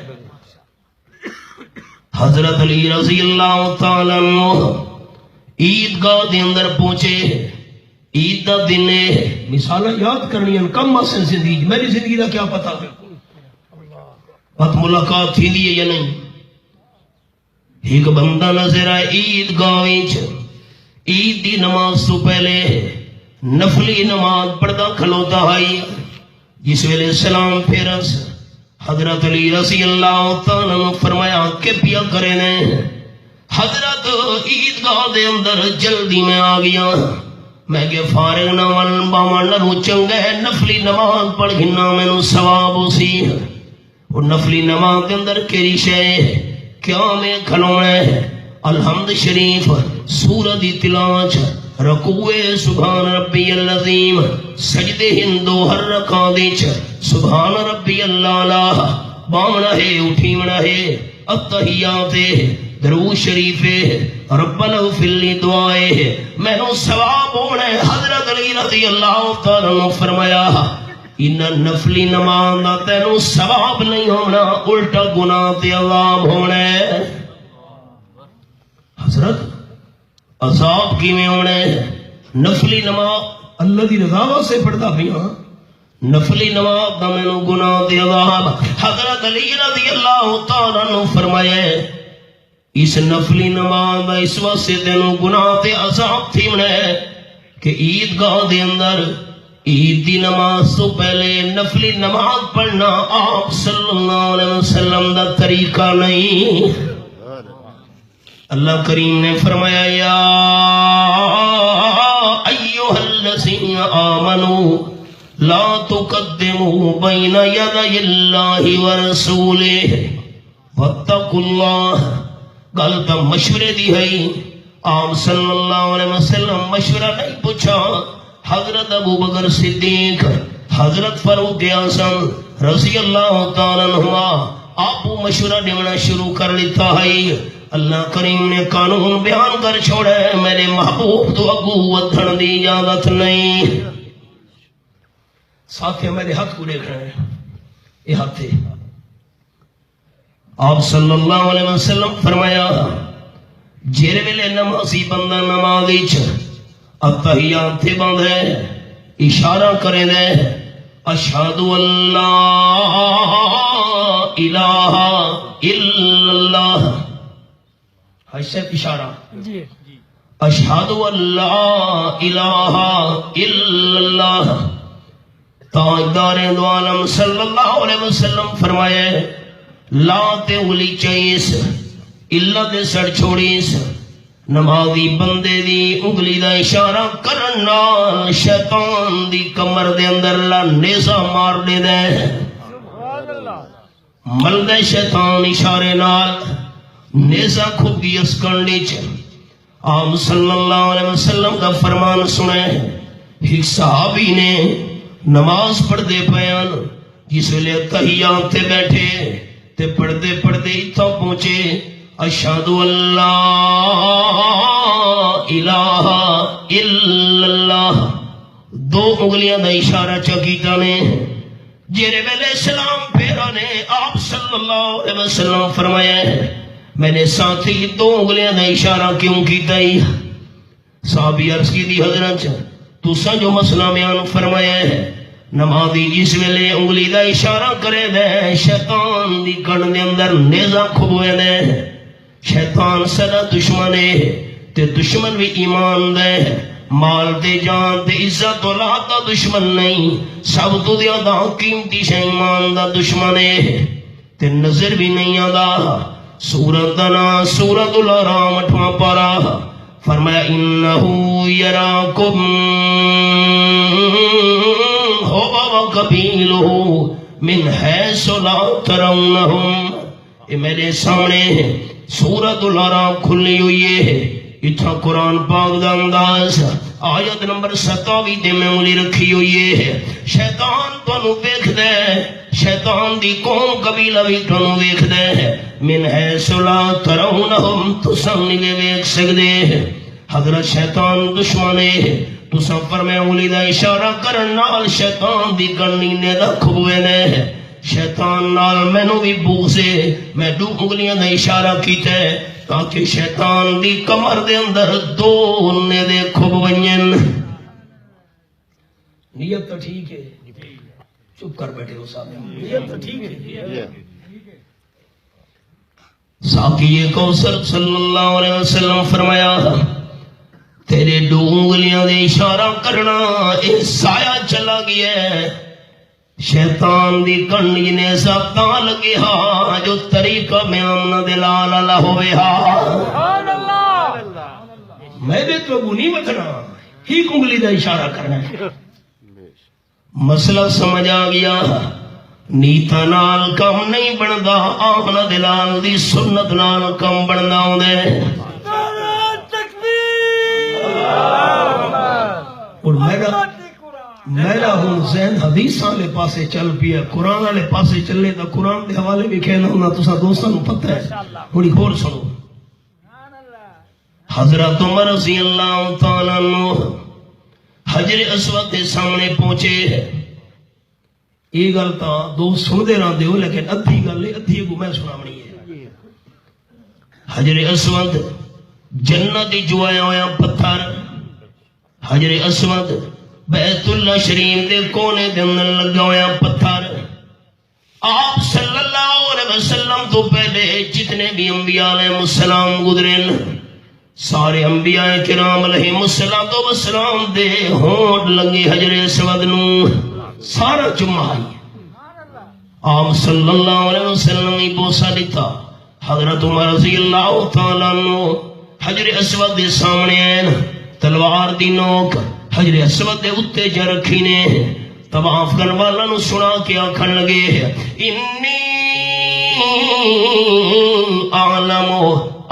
حضرت علی رضی اللہ تعالیٰ عنہ عیدگاہ دے اندر پہنچے. عید دا دن ہے مثالہ یاد کرنی ہیں کم آسن زندگی میری زندگی دا کیا پتا بات ملاقات تھی دی ہے یا نہیں. ایک بندہ نظر آئے عیدگاہ وچ عید دی نماز تو پہلے نفلی نماز پڑھدا کھلوتا ہے جس ویلے سلام پھیرس حضرت علی رضی اللہ تعالیٰ نے فرمایا کہ پیا کرے نے. حضرت عیدگاہ دے اندر جلدی میں آ گیا میں کہ فارغ نہ ون باون نہ چنگا ہے نفلی نماز پڑھ گنا مینوں ثواب اسی. اور نفلی نماز دے اندر کیڑی شے کیا میں کھلونا ہے الحمد شریف سورہ دی تلاوت رکوع سبحان ربی العظیم سجدے ہندو ہر رکعت وچ سبحان ربی اللہ باونا ہے اٹھیونا ہے التحیات درود شریف ربنا اغفر لی دعائے میں نو ثواب ہونا ہے. حضرت علی رضی اللہ تعالیٰ نے فرمایا ان نفلی نماز دا تینو ثواب نہیں ہونا الٹا گناہ تے عذاب ہونا ہے. حضرت عذاب کی میں ہونا ہے نفلی نماز اللہ دی رضا سے پڑھتا پیا نفلی نماز دا مینوں گناہ تے عذاب. حضرت علی رضی اللہ تعالیٰ نے فرمایا اس نفلی نماز دا اس واسطے تینوں گناہ تے عذاب تھی ہونا ہے کہ عیدگاہ دے اندر عید دی نماز تو پہلے نفلی نماز پڑھنا آپ صلی اللہ علیہ وسلم دا طریقہ نہیں. اللہ کریم نے فرمایا یا ایھا الذین آمنوا لا تقدموا بین یدی اللہ ورسولہ واتقوا اللہ. گل تو مشورے دی ہے آپ صلی اللہ علیہ وسلم مشورہ نہیں پوچھا. حضرت ابو بکر صدیق حضرت فاروق اعظم رضی اللہ تعالیٰ عنہما آپ مشورہ دینا شروع کر لیتا ہے. اللہ کریم نے قانون بیان کر چھوڑے میرے محبوب تو اگو ودھن دی اجازت نہیں. ساتھ میرے ہاتھ کو دیکھ رہے ہیں، یہ ہاتھ ہے. آپ صلی اللہ علیہ وسلم فرمایا جیرے ویلے نمازی بندہ نمازی اتحیات تے بند ہے اشارہ کرے دے اشہدو اللہ الہ الا اللہ. حشت اشارہ اشہدو اللہ الہ الا اللہ. تاجدار دو عالم صلی اللہ علیہ وسلم فرمائے لا تے اولی چاہیس اللہ تے سڑ چھوڑیس. نمازی بندے دی انگلی دا اشارہ کرنا شیطان دی کمر دے اندر لا نیزہ مار دے دے. ملدے شیطان اشارے نال نیزہ کھب گئی اس کرنی چ. آپ صلی اللہ علیہ وسلم کا فرمان سنے ایک صحابی نے نماز پڑھ دے پیان جس ویلے تحیات تے بیٹھے تے پڑھتے پڑھتے اتھا پہنچے اشہدو اللہ الہ الا اللہ. دو انگلیاں دا اشارہ چکیتا نے جیرے ویلے سلام پھیرا نے آپ صلی اللہ علیہ وسلم فرمایا میں نے ساتھی دو انگلیاں دا اشارہ کیوں کیتا ہی. صحابی عرض کی دی حضرت تو سا جو مسئلہ بیان فرمایا ہے نمازی جس ویلے انگلی دا اشارہ کرے دے شیطان دی کن دے اندر نیزہ کھبوئے دے. شیطان سدا دشمن ہے تے دشمن بھی ایمان دے. مال دے جان دے عزت اولاد دا دشمن نہیں سب تو زیادہ قیمتی شے ایمان دا دشمن ہے تے نظر بھی نہیں آدا. سورت دنا سورت الارام 8واں پارا فرمایا انہو یراکم ہوا قبیلہ من حیث لا ترونہم. یہ میرے سامنے سورت الارام کھلی ہوئی ہے. اتھا قرآن پاک دا انداز آیت نمبر 27 دے میں انگلی رکھی ہوئی ہے. شیطان تو انہوں دیکھ دے شیطان دی قوم قبیلہ بھی تو انہوں دیکھ دے من حیث لا ترونہم تو سامنے لے دیکھ سکتے. حضرت شیطان دشمن ہے تو سفر میں انگلی دا اشارہ کرن نال شیطان دی گنی نے دا کھبوئے نے. شیطان نال میں نو بھی بوسے میں دو انگلیاں دا اشارہ کیتے تاکہ شیطان دی کمر دے اندر دو نے دے کھبوئیں. نیت تو ٹھیک ہے چپ کر بیٹھے ہو صاحب نیت تو ٹھیک ہے. ساقی کوثر صلی اللہ علیہ وسلم فرمایا تیرے دو انگلیاں دے اشارہ کرنا ایک سایہ چلا گیا ہے. شیطان دی کنی نے سب تان لگی ہاں جو طریقہ میں آمنا دلال اللہ ہوئے ہاں. میں دے تو ابو نہیں بکنا ہی انگلی دا اشارہ کرنا ہے. مسئلہ سمجھ آ گیا. نیتا نال کم نہیں بندا آمنا دلال دی سنت نال کم بندا ہوں دے. اور میرا ہوں ذہن حدیثاں لے پاسے چل پیا قرآن والے پاسے چلے تو قرآن دے حوالے بھی کہنا ہونا تسا دوستاں نوں پتہ ہے. تھوڑی اور سنو. حضرت عمر رضی اللہ تعالیٰ عنہ حجر اسود کے سامنے پہنچے. یہ گل تو دو سندے رہندے ہو لیکن ادھی گل ادھی کو میں سناونی ہے. حجر اسود جنت جو آیا ہویا پتھر. حجر اسود بیت اللہ شریف دے کونے دے اندر لگا ہویا پتھر. آپ صلی اللہ علیہ وسلم تو پہلے جتنے بھی انبیاء علیہ السلام گزرن سارے انبیاء کرام علیہ السلام دے ہونٹ لگے حجر اسود نو سارا جمعہ ہی. آپ صلی اللہ علیہ وسلم ہی بوسا دیتا. حضرت عمر رضی اللہ تعالیٰ عنہ حجر اسود دے سامنے ہیں تلوار دی نوک حجر اسود دے اتے جا رکھی نے. طواف کرن والا نو سنا کے آکھن لگے انی اعلم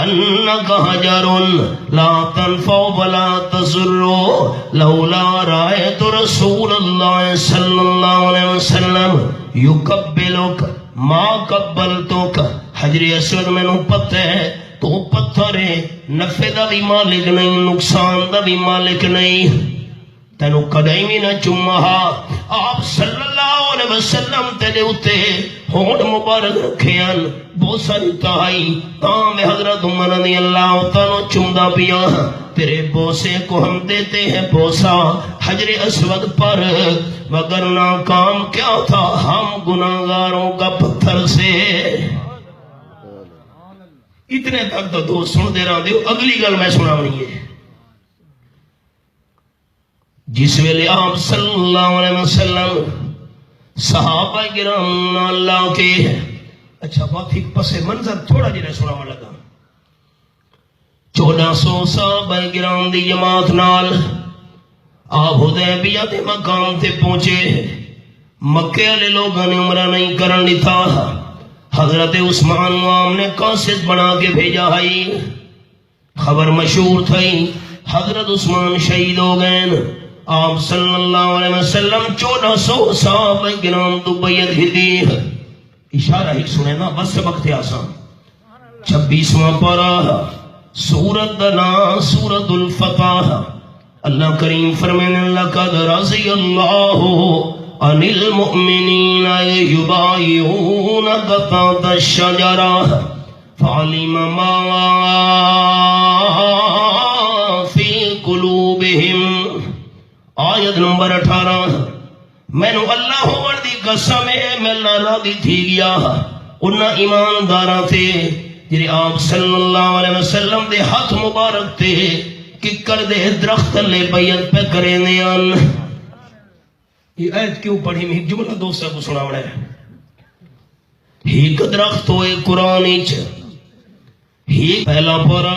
انک حجر لا تنفع ولا تضر لولا رأيت رسول اللہ صلی اللہ علیہ وسلم یقبلک ما قبلتک. حجر اسود مینوں پتہ ہے تو پتھر ہے، نفع دا بھی مالک نہیں، نقصان دا بھی مالک نہیں، تینوں کدی بھی نہ چوما. آپ صلی اللہ علیہ وسلم تیرے اتے ہونٹ مبارک رکھے ہیں، بوسہ دیتا ہے، تاں میں حضرت عمر رضی اللہ تعالیٰ چومدا پیا. تیرے بوسے کو ہم دیتے ہیں بوسہ حجر اسود پر، مگر ناکام کیا تھا، ہم گناہگاروں کا پتھر سے. اتنے تک تو دوست سن دے رہا دیو. اگلی گل میں سنا نہیں ہے. جس ویلے آپ صلی اللہ علیہ وسلم صحابہ کرام اللہ کے اچھا بات ایک پس منظر تھوڑا جنہیں سنا لگا. 1400 صحابہ کرام دی جماعت نال آپ حدیبیہ دے مقام تے پہنچے. مکے والے لوگوں نے عمرہ نہیں کرن دیتا. حضرت عثمان عام نے قاصد بنا کے بھیجا ہے. خبر مشہور تھی حضرت عثمان شہید ہو گئے. آپ صلی اللہ علیہ وسلم 1400 صحابہ کرام تو بیعت دی. اشارہ ہی سنے نا بس وقت آسان. 26واں پارہ سورت دنا سورت الفتح. اللہ کریم فرمانے لقد رضی اللہ عن المؤمنین یبایعونک تحت الشجرہ فعلم ما فی قلوبہم. آیت نمبر 18. میں نو اللہ ہوڑ دی قسم ہے میں راضی تھی گیا انہاں ایمانداراں تے جڑے آپ صلی اللہ علیہ وسلم دے ہاتھ مبارک تے ککر دے درخت لے بیعت پہ کرے نیان. یہ آیت کیوں پڑھی میں جملہ دوسرا کو سنا بڑا ہے. ایک درخت ہوئے قرآن اچ ہی پہلا پارہ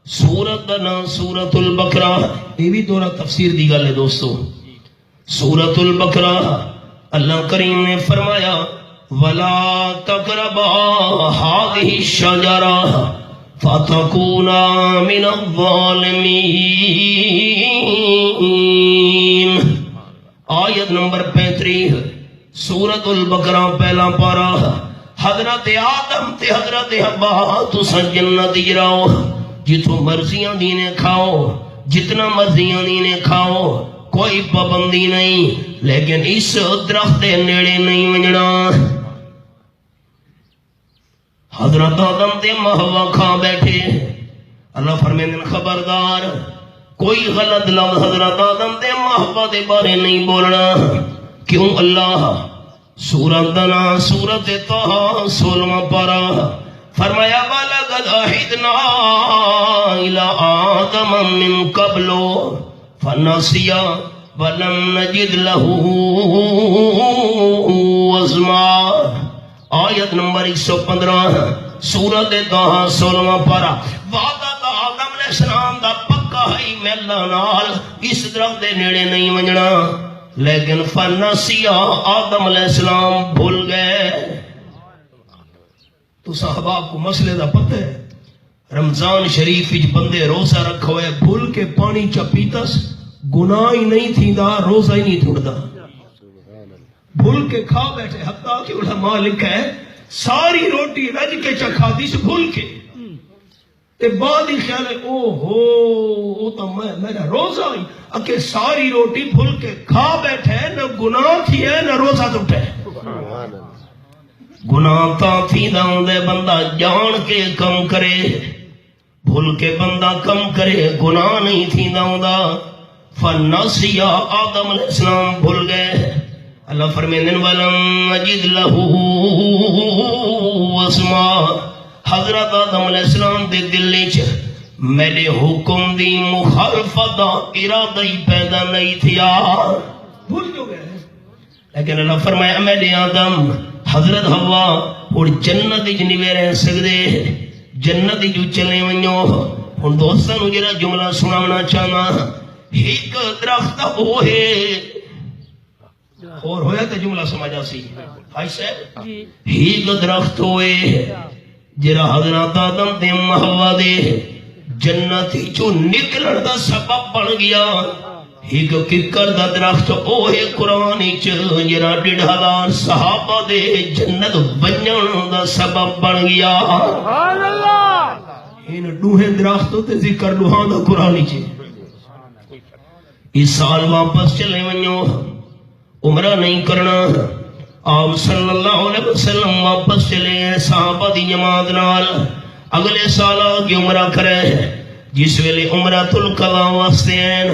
سورت دنا سورت البقرہ. یہ بھی دورہ تفسیر دی گل ہے دوستو. سورت البقرہ اللہ کریم نے فرمایا وَلَا تَقْرَبَا هَذِهِ الشَّجَرَةَ فَتَكُونَا مِنَ الظَّالِمِينَ. آیت نمبر 35 سورت البقرہ پہلا پارہ. حضرت آدم تے حضرت حوا تساں جنت جراؤ جتوں مرضیاں دینے کھاؤ جتنا مرضیاں دینے کھاؤ کوئی پابندی نہیں، لیکن اس درخت دے نیڑے نہیں وجنا. حضرت آدم تے حوا کھا بیٹھے. اللہ فرمائے خبردار کوئی غلط لفظ حضرت آدم تے حوا دے بارے نہیں بولنا. کیوں؟ اللہ سورت دنا سورت طہ 16واں پارہ فرمایا وَلَقَدْ عَهِدْنَا إِلَىٰ آدَمَ مِن قَبْلُ فَنَسِيَ وَلَمْ نَجِدْ لَهُ عَزْمًا. آیت نمبر 115 سورت طہ 16واں پارہ. وعدہ دا آدم علیہ السلام دا پکا ہے میں اللہ نال اس درخت دے نیڑے نہیں وجنا، لیکن فنسیا آدم علیہ السلام بھول گئے. تو صحابہ کو مسئلے دا پتہ ہے. رمضان شریف وچ بندے روزہ رکھا ہوئے بھول کے پانی چا پیتس گناہ ہی نہیں تھیندا روزہ ہی نہیں ٹوٹدا. بھول کے کھا بیٹھے حتیٰ کہ علماء لکھا ہے ساری روٹی رج کے چکھا دی سے بھول کے تے بعد ہی خیال ہے او ہو تو میرا روزہ ہی اکے ساری روٹی بھول کے کھا بیٹھے نہ گناہ تھی ہے نہ روزہ ٹوٹے. گناہ تا تھی داؤں دے بندہ جان کے کم کرے، بھول کے بندہ کم کرے، گناہ نہیں تھی داؤں دا. فنسیا آدم علیہ السلام بھول گئے. اللہ فرمیندن وَلَمْ نَجِدْ لَهُ عَزْمًا. حضرت آدم علیہ السلام دے دل وچ میرے حکم دی مخالفت دا ارادہ ہی پیدا نہیں تھیا، بھول جو گئے. لیکن اللہ فرمایا میرے آدم حضرت ہوا اور جنت وچ نہیں رہ سکدے، جنت جو چلے ونجو. ہن دوستاں نوں جڑا جملہ سنانا چاہنا ایک درخت وہ ہے اور ہویا تے جملہ سمجھا سی. بھائی صاحب ایک درخت ہوئے جرا حضرت آدم تے حوا دے جنت چوں نکلن دا سبب بن گیا ایک ککر دا درخت اوہ قرآن چ جرا 1,500 صحابہ دے جنت ونجن دا سبب بن گیا. سبحان اللہ. ان دوہے درختوں تے ذکر دوہاں دا قرآن چ. اس سال واپس چلے ونجو عمرہ نہیں کرنا. آپ صلی اللہ علیہ وسلم واپس چلے صحابہ دی جماعت نال اگلے سال آگے عمرہ کرے جس ویلے عمرۃ القضاء واسطے ہیں.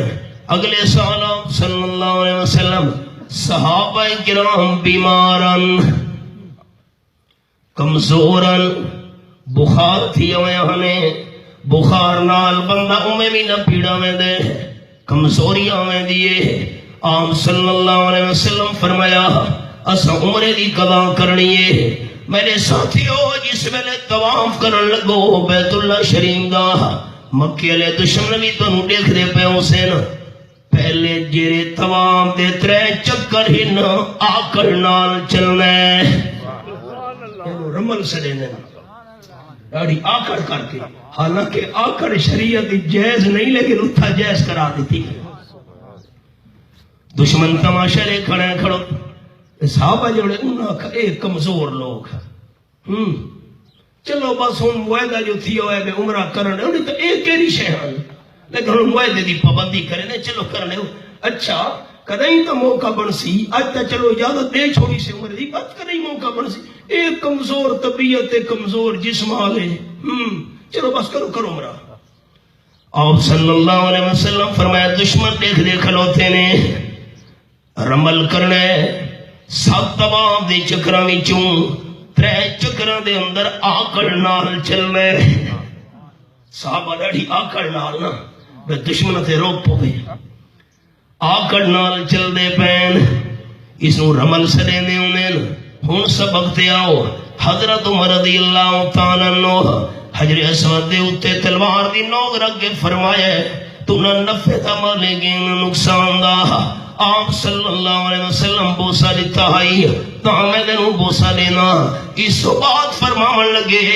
اگلے سال آپ صلی اللہ علیہ وسلم صحابہ کرام بیمارن کمزورن بخار تھی ہوئے ہمیں بخار نال بندہ اوے بھی نہ پیڑا میں دے کمزوریاں میں دیے. آپ صلی اللہ علیہ وسلم فرمایا اسا عمرے دی قضا کرنی ہے. میرے ساتھیو جس ویلے طواف کرن لگو بیت اللہ شریف دا مکے والے دشمن بھی تانوں دیکھ دے پے حسین پہلے جیرے طواف دے 3 چکر ہی نہ آکڑ نال چلنا ہے. رمل سڑے نے ڈاڑی آکڑ کر کے حالانکہ آکڑ شریعت جائز نہیں لیکن اتھا جائز کرا دیتی. دشمن تماشا لے کھڑے کھڑو صحابہ جوڑے انہاں کا ایک کمزور لوگ چلو بس ہم وعدہ جو تھی ہوئے کہ عمرہ کرنے انہیں تو ایک کیری شہر لیکن ہم وعدے دی پابندی کرنے چلو کرنے اچھا کدیں تو موقع بن سی آج تا چلو اجازت دے چھوڑی سے عمرے دی بات کدیں موقع بن سی ایک کمزور طبیعت کمزور جسم آلے چلو بس کرو عمرہ. آپ صلی اللہ علیہ وسلم فرمایا دشمن دیکھ دے کھلوتے نے رمل کرنے 7 طواف دے چکراں وچوں 3 چکراں دے اندر آکڑ نال چلنے. صحابہ ڈاڑی آکڑ نال نا بے دشمن تے روک پوے آکڑ نال چل دے پین اس نو رمل سڑے دے انہیں. ہن سبق تے آؤ حضرت عمر رضی اللہ تعالیٰ عنہ حجر اسود دے اتے تلوار دی نوک رکھ کے فرمایا تو نہ نفع دا مالے گے نہ نقصان دا. آپ صلی اللہ علیہ وسلم بوسا دیتا ہے تو ہمیں دنوں بوسا دینا. اس بات فرماون لگے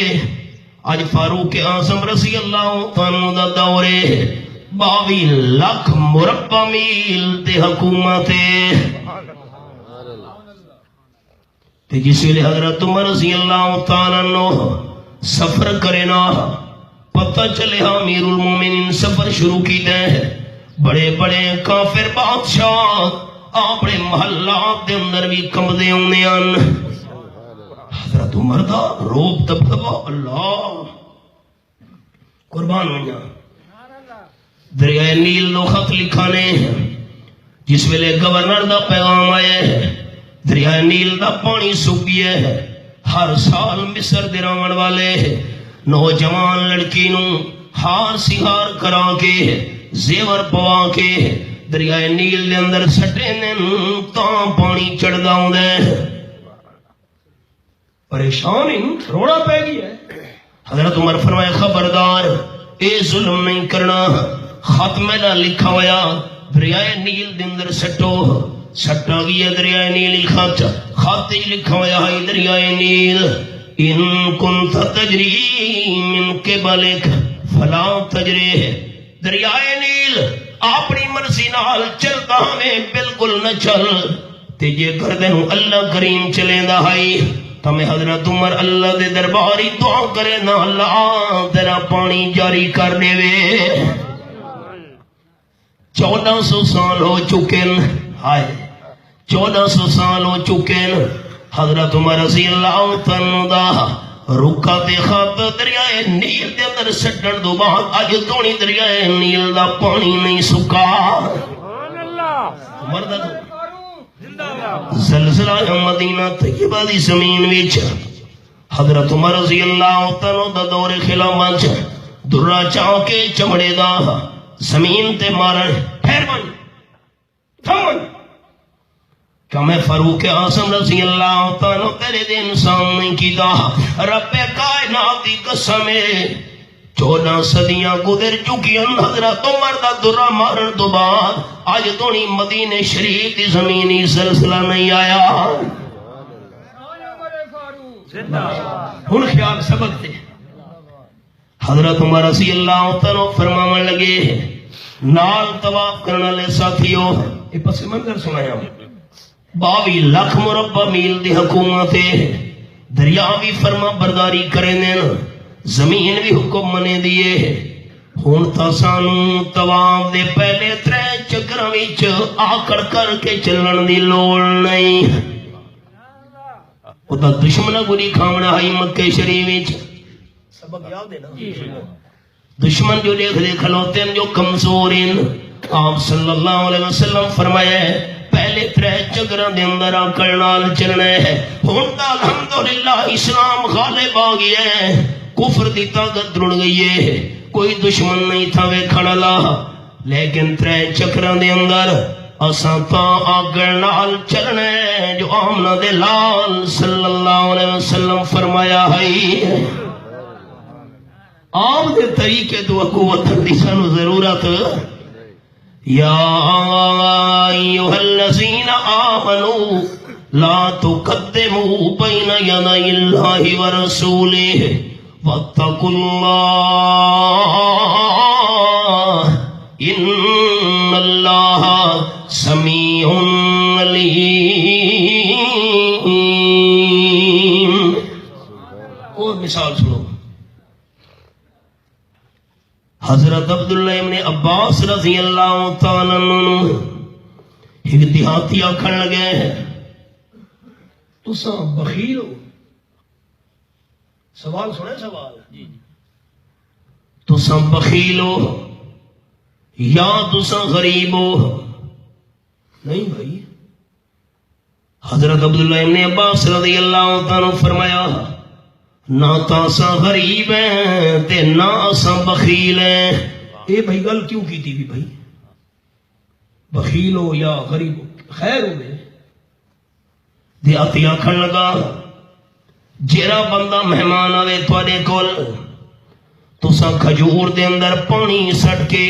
آج فاروق اعظم رضی اللہ تعالیٰ دا دورے 22 لاکھ مربع میل تے حکومت تے جس ویلے حضرت عمر رضی اللہ تعالیٰ عنہ سفر کرے نا پتہ چلے امیر المومنین سفر شروع کی دے بڑے بڑے کافر بادشاہ اپنے محلات دے اندر بھی کمدے ہونے ان. حضرت عمر دا روب دبدبا اللہ قربان ہویا. دریائے نیل دو خط لکھانے جس ویلے گورنر دا پیغام آئے دریائے نیل دا پانی سوکیے. ہر سال مصر دے رہن والے نوجوان لڑکی نو ہار سہار کرا کے زیور پوا کے دریائے نیل دے اندر سٹے نے تاں پانی چڑھدا ہوندا ہے. پریشان ہی روڑا پہ گیا. حضرت عمر فرمائے خبردار اے ظلم نہیں کرنا. خط میرا لکھا ہوا دریائے نیل دے اندر سٹو سٹا گیا دریائے نیل خط ہی لکھا ہوا ہے دریائے نیل ان کنت تجری من قبلک فلا تجری. دریائے نیل اپنی مرضی نال چلتا ہمیں بالکل نہ چل تے جے کردے نو اللہ کریم چلے دا ہے تمہیں حضرت عمر اللہ دے درباری دعا کرے نا اللہ تیرا پانی جاری کر دے وے. 1400 سال ہو چکے ہائے 1400 سال ہو چکے حضرت عمر رضی اللہ تعالیٰ دا رکا تے خط دریائے نیل دے اندر سٹن دو بعد اج تونی دریائے نیل دا پانی نہیں سکا. عمر دا زلزلہ مدینہ طیبہ دی زمین وچ حضرت عمر رضی اللہ تعالیٰ دا دور خلافت درہ چاہ کے چمڑے دا زمین تے مارن پھر بن تھمن کہ میں فاروق اعظم رضی اللہ تعالیٰ تیرے دے انسان نہیں کیتا. رب کائنات دی قسم 14 صدیاں گزر چکی ہیں حضرت عمر دا درہ مارن تو بعد آج تونی مدینہ شریف دی زمینی زلزلہ نہیں آیا. ہن خیال سبق تے حضرت عمر رضی اللہ تعالی فرماون لگے نال طواف کرنے والے ساتھیوں یہ پس منظر سنایا 22 لاکھ مربع میل دی حکومت ہے دریا بھی فرما برداری کرے زمین بھی حکم منے دیے ہن تا سانو طواف دے پہلے 3 چکراں وچ آکڑ کر کے چلن دی لوڑ نہیں او تا دشمناں گولی کھاونا ہے مکے شریف وچ سبق یاد ہے نا دشمن جو دیکھ دے کھلوتے ہیں جو کمزور ہیں آپ صلی اللہ علیہ وسلم فرمایا ہے پہلے 3 چکراں دے اندر آکڑ نال چلنا ہے ہن تا الحمدللہ اسلام غالب آ گیا ہے کفر دی طاقت رڑ گئی ہے کوئی دشمن نہیں تھا ویکھن والا لیکن 3 چکراں دے اندر اساں تا آگے نال چلنا ہے جو آمنہ دے لال صلی اللہ علیہ وسلم فرمایا ہے آپ دے طریقے تو قوت دی سانو ضرورت یا ایھا الذین آمنوا لا تقدموا بین یدی اللہ ورسولہ واتقوا اللہ ان اللہ سمیع علیم اور مثال سنو حضرت عبداللہ ابن عباس رضی اللہ تعالیٰ عنہ ایک دیہاتی آکھن لگے تساں بخیل ہو سوال سنے سوال تساں بخیل ہو یا تساں غریب ہو نہیں بھائی حضرت عبداللہ ابن عباس رضی اللہ تعالیٰ فرمایا نہ تاساں غریب ہیں تے نہ اساں بخیل ہیں اے بھائی گل کیوں کی تھی بھائی بخیل ہو یا غریب ہو خیر ہو گئے دیہاتی آکھن لگا جیڑا بندہ مہمان آوے تواڈے کول تساں کھجور دے اندر پانی سٹ کے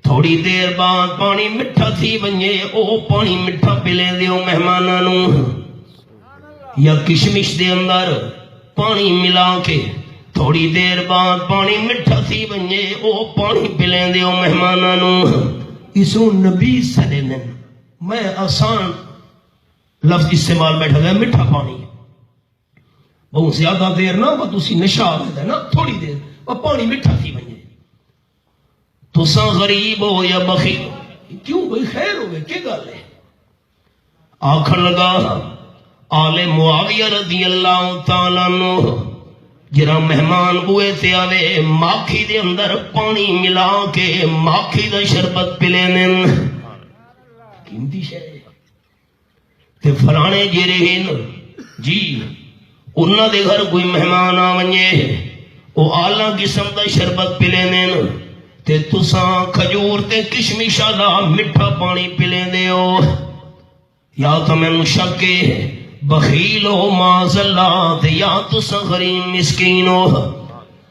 تھوڑی دیر بعد پانی مٹھا تھی ونجے او پانی مٹھا پلے دیو مہماناں نوں یا کشمش دے اندر پانی ملا کے تھوڑی دیر بعد پانی مٹھا تھی ونجے او پانی پلے دیو مہماناں نوں اسو نبی صلی اللہ علیہ وسلم میں آسان لفظ استعمال بیٹھا گیا مٹھا پانی بہت زیادہ دیر نہ وہ تسی نشا ہے نا تھوڑی دیر وہ پانی مٹھا تھی ونجے تساں غریب ہو یا بخیل کیوں بھائی خیر ہو گئے کیا گل ہے آکھن لگا آل معاویہ رضی اللہ تعالیٰ عنہ جرا مہمان بوئے تے آوے ماکھی دے اندر پانی ملا کے ماکھی دا شربت پلے نن قیمتی شے تے فلانے جرے ہن جی انہاں دے گھر کوئی مہمان آ ونجے او اعلیٰ قسم دا شربت پلے نن تے تساں کھجور تے کشمش دا مٹھا پانی پلے دیو یا تو میں شک بخیل ہو معاذ اللہ تے یا تساں غریب مسکین ہو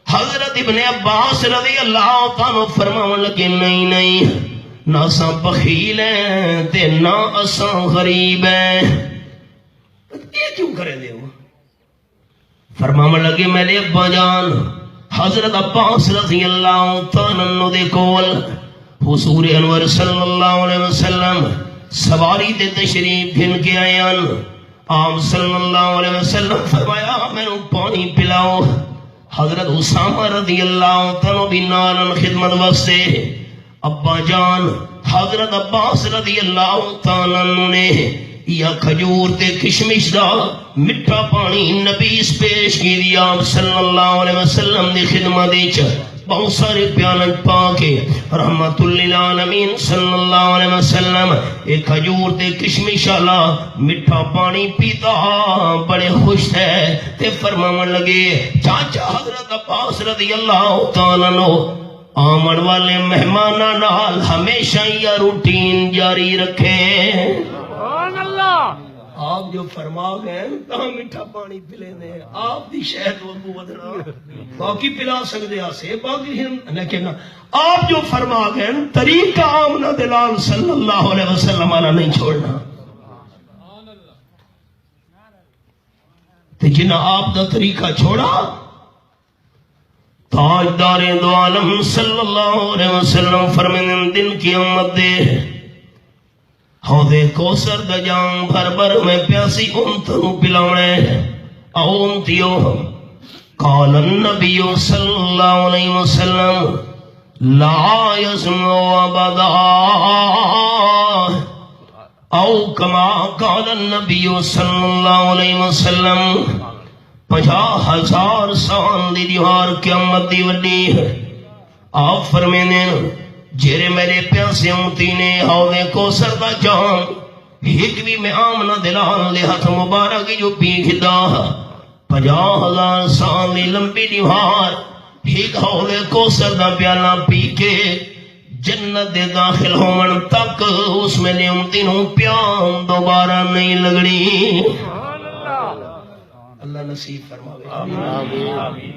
حضرت ابن عباس رضی اللہ تعالیٰ فرماون لگے نہیں نہیں نہ اساں بخیل ہیں تے نہ اساں غریب ہیں یہ کیوں کرے دے ہو فرماون لگے میرے ابا جان حضرت عباس رضی اللہ تعالیٰ عنہ دے کول حضور انور صلی اللہ علیہ وسلم سواری دے تشریف گھن کے آیان آپ صلی اللہ علیہ وسلم فرمایا میں نے پانی پلاؤ حضرت اسامہ رضی اللہ تعالیٰ بھی نالن خدمت واسطے ابا جان حضرت عباس رضی اللہ تعالیٰ عنہ نے یا کھجور تے کشمش دا مٹھا پانی نبیس پیش کی دیا آپ صلی اللہ علیہ وسلم دی خدمت وچ بہت سارے پیالن پاکے رحمت للعالمین صلی اللہ علیہ وسلم ایک کھجور تے کشمش والا مٹھا پانی پیتا بڑے خوش ہے تے فرماون لگے چاچا حضرت عباس رضی اللہ تعالیٰ عنہ آمن والے مہماناں نال ہمیشہ یہ روٹین جاری رکھے سبحان اللہ آپ جو فرما گئے تا میٹھا پانی پلے دے آپ دی شہد وگو ودنا باقی پلا سکتے آسے باقی لیکن آپ جو فرما گئے طریقہ آمنہ دلال صلی اللہ علیہ وسلم والا نہیں چھوڑنا تے جنہ آپ دا طریقہ چھوڑا تاجدار دو عالم صلی اللہ علیہ وسلم فرمائیں دن کی امت دے حوض کوثر دا جام بھر بھر میں پیاسی امتنو پلاونے او امتیو قال النبی صلی اللہ علیہ وسلم لا يسمع ابدا او کما قال النبی صلی اللہ علیہ وسلم 50,000 سال دی دیوار قیامت دی وڈی ہے آپ فرمینے جیرے میرے پیاسے امتی نے حوض کوثر دا جام ایک بھی میں آمنہ دلال لے ہاتھ مبارک جو پی کھدا 50,000 سال دی لمبی دیوار ایک حوض کوثر دا پیالہ پی کے جنت دے داخل ہون تک اس میں نے امتی نو پیام دوبارہ نہیں لگڑی اللہ نصیب فرماوے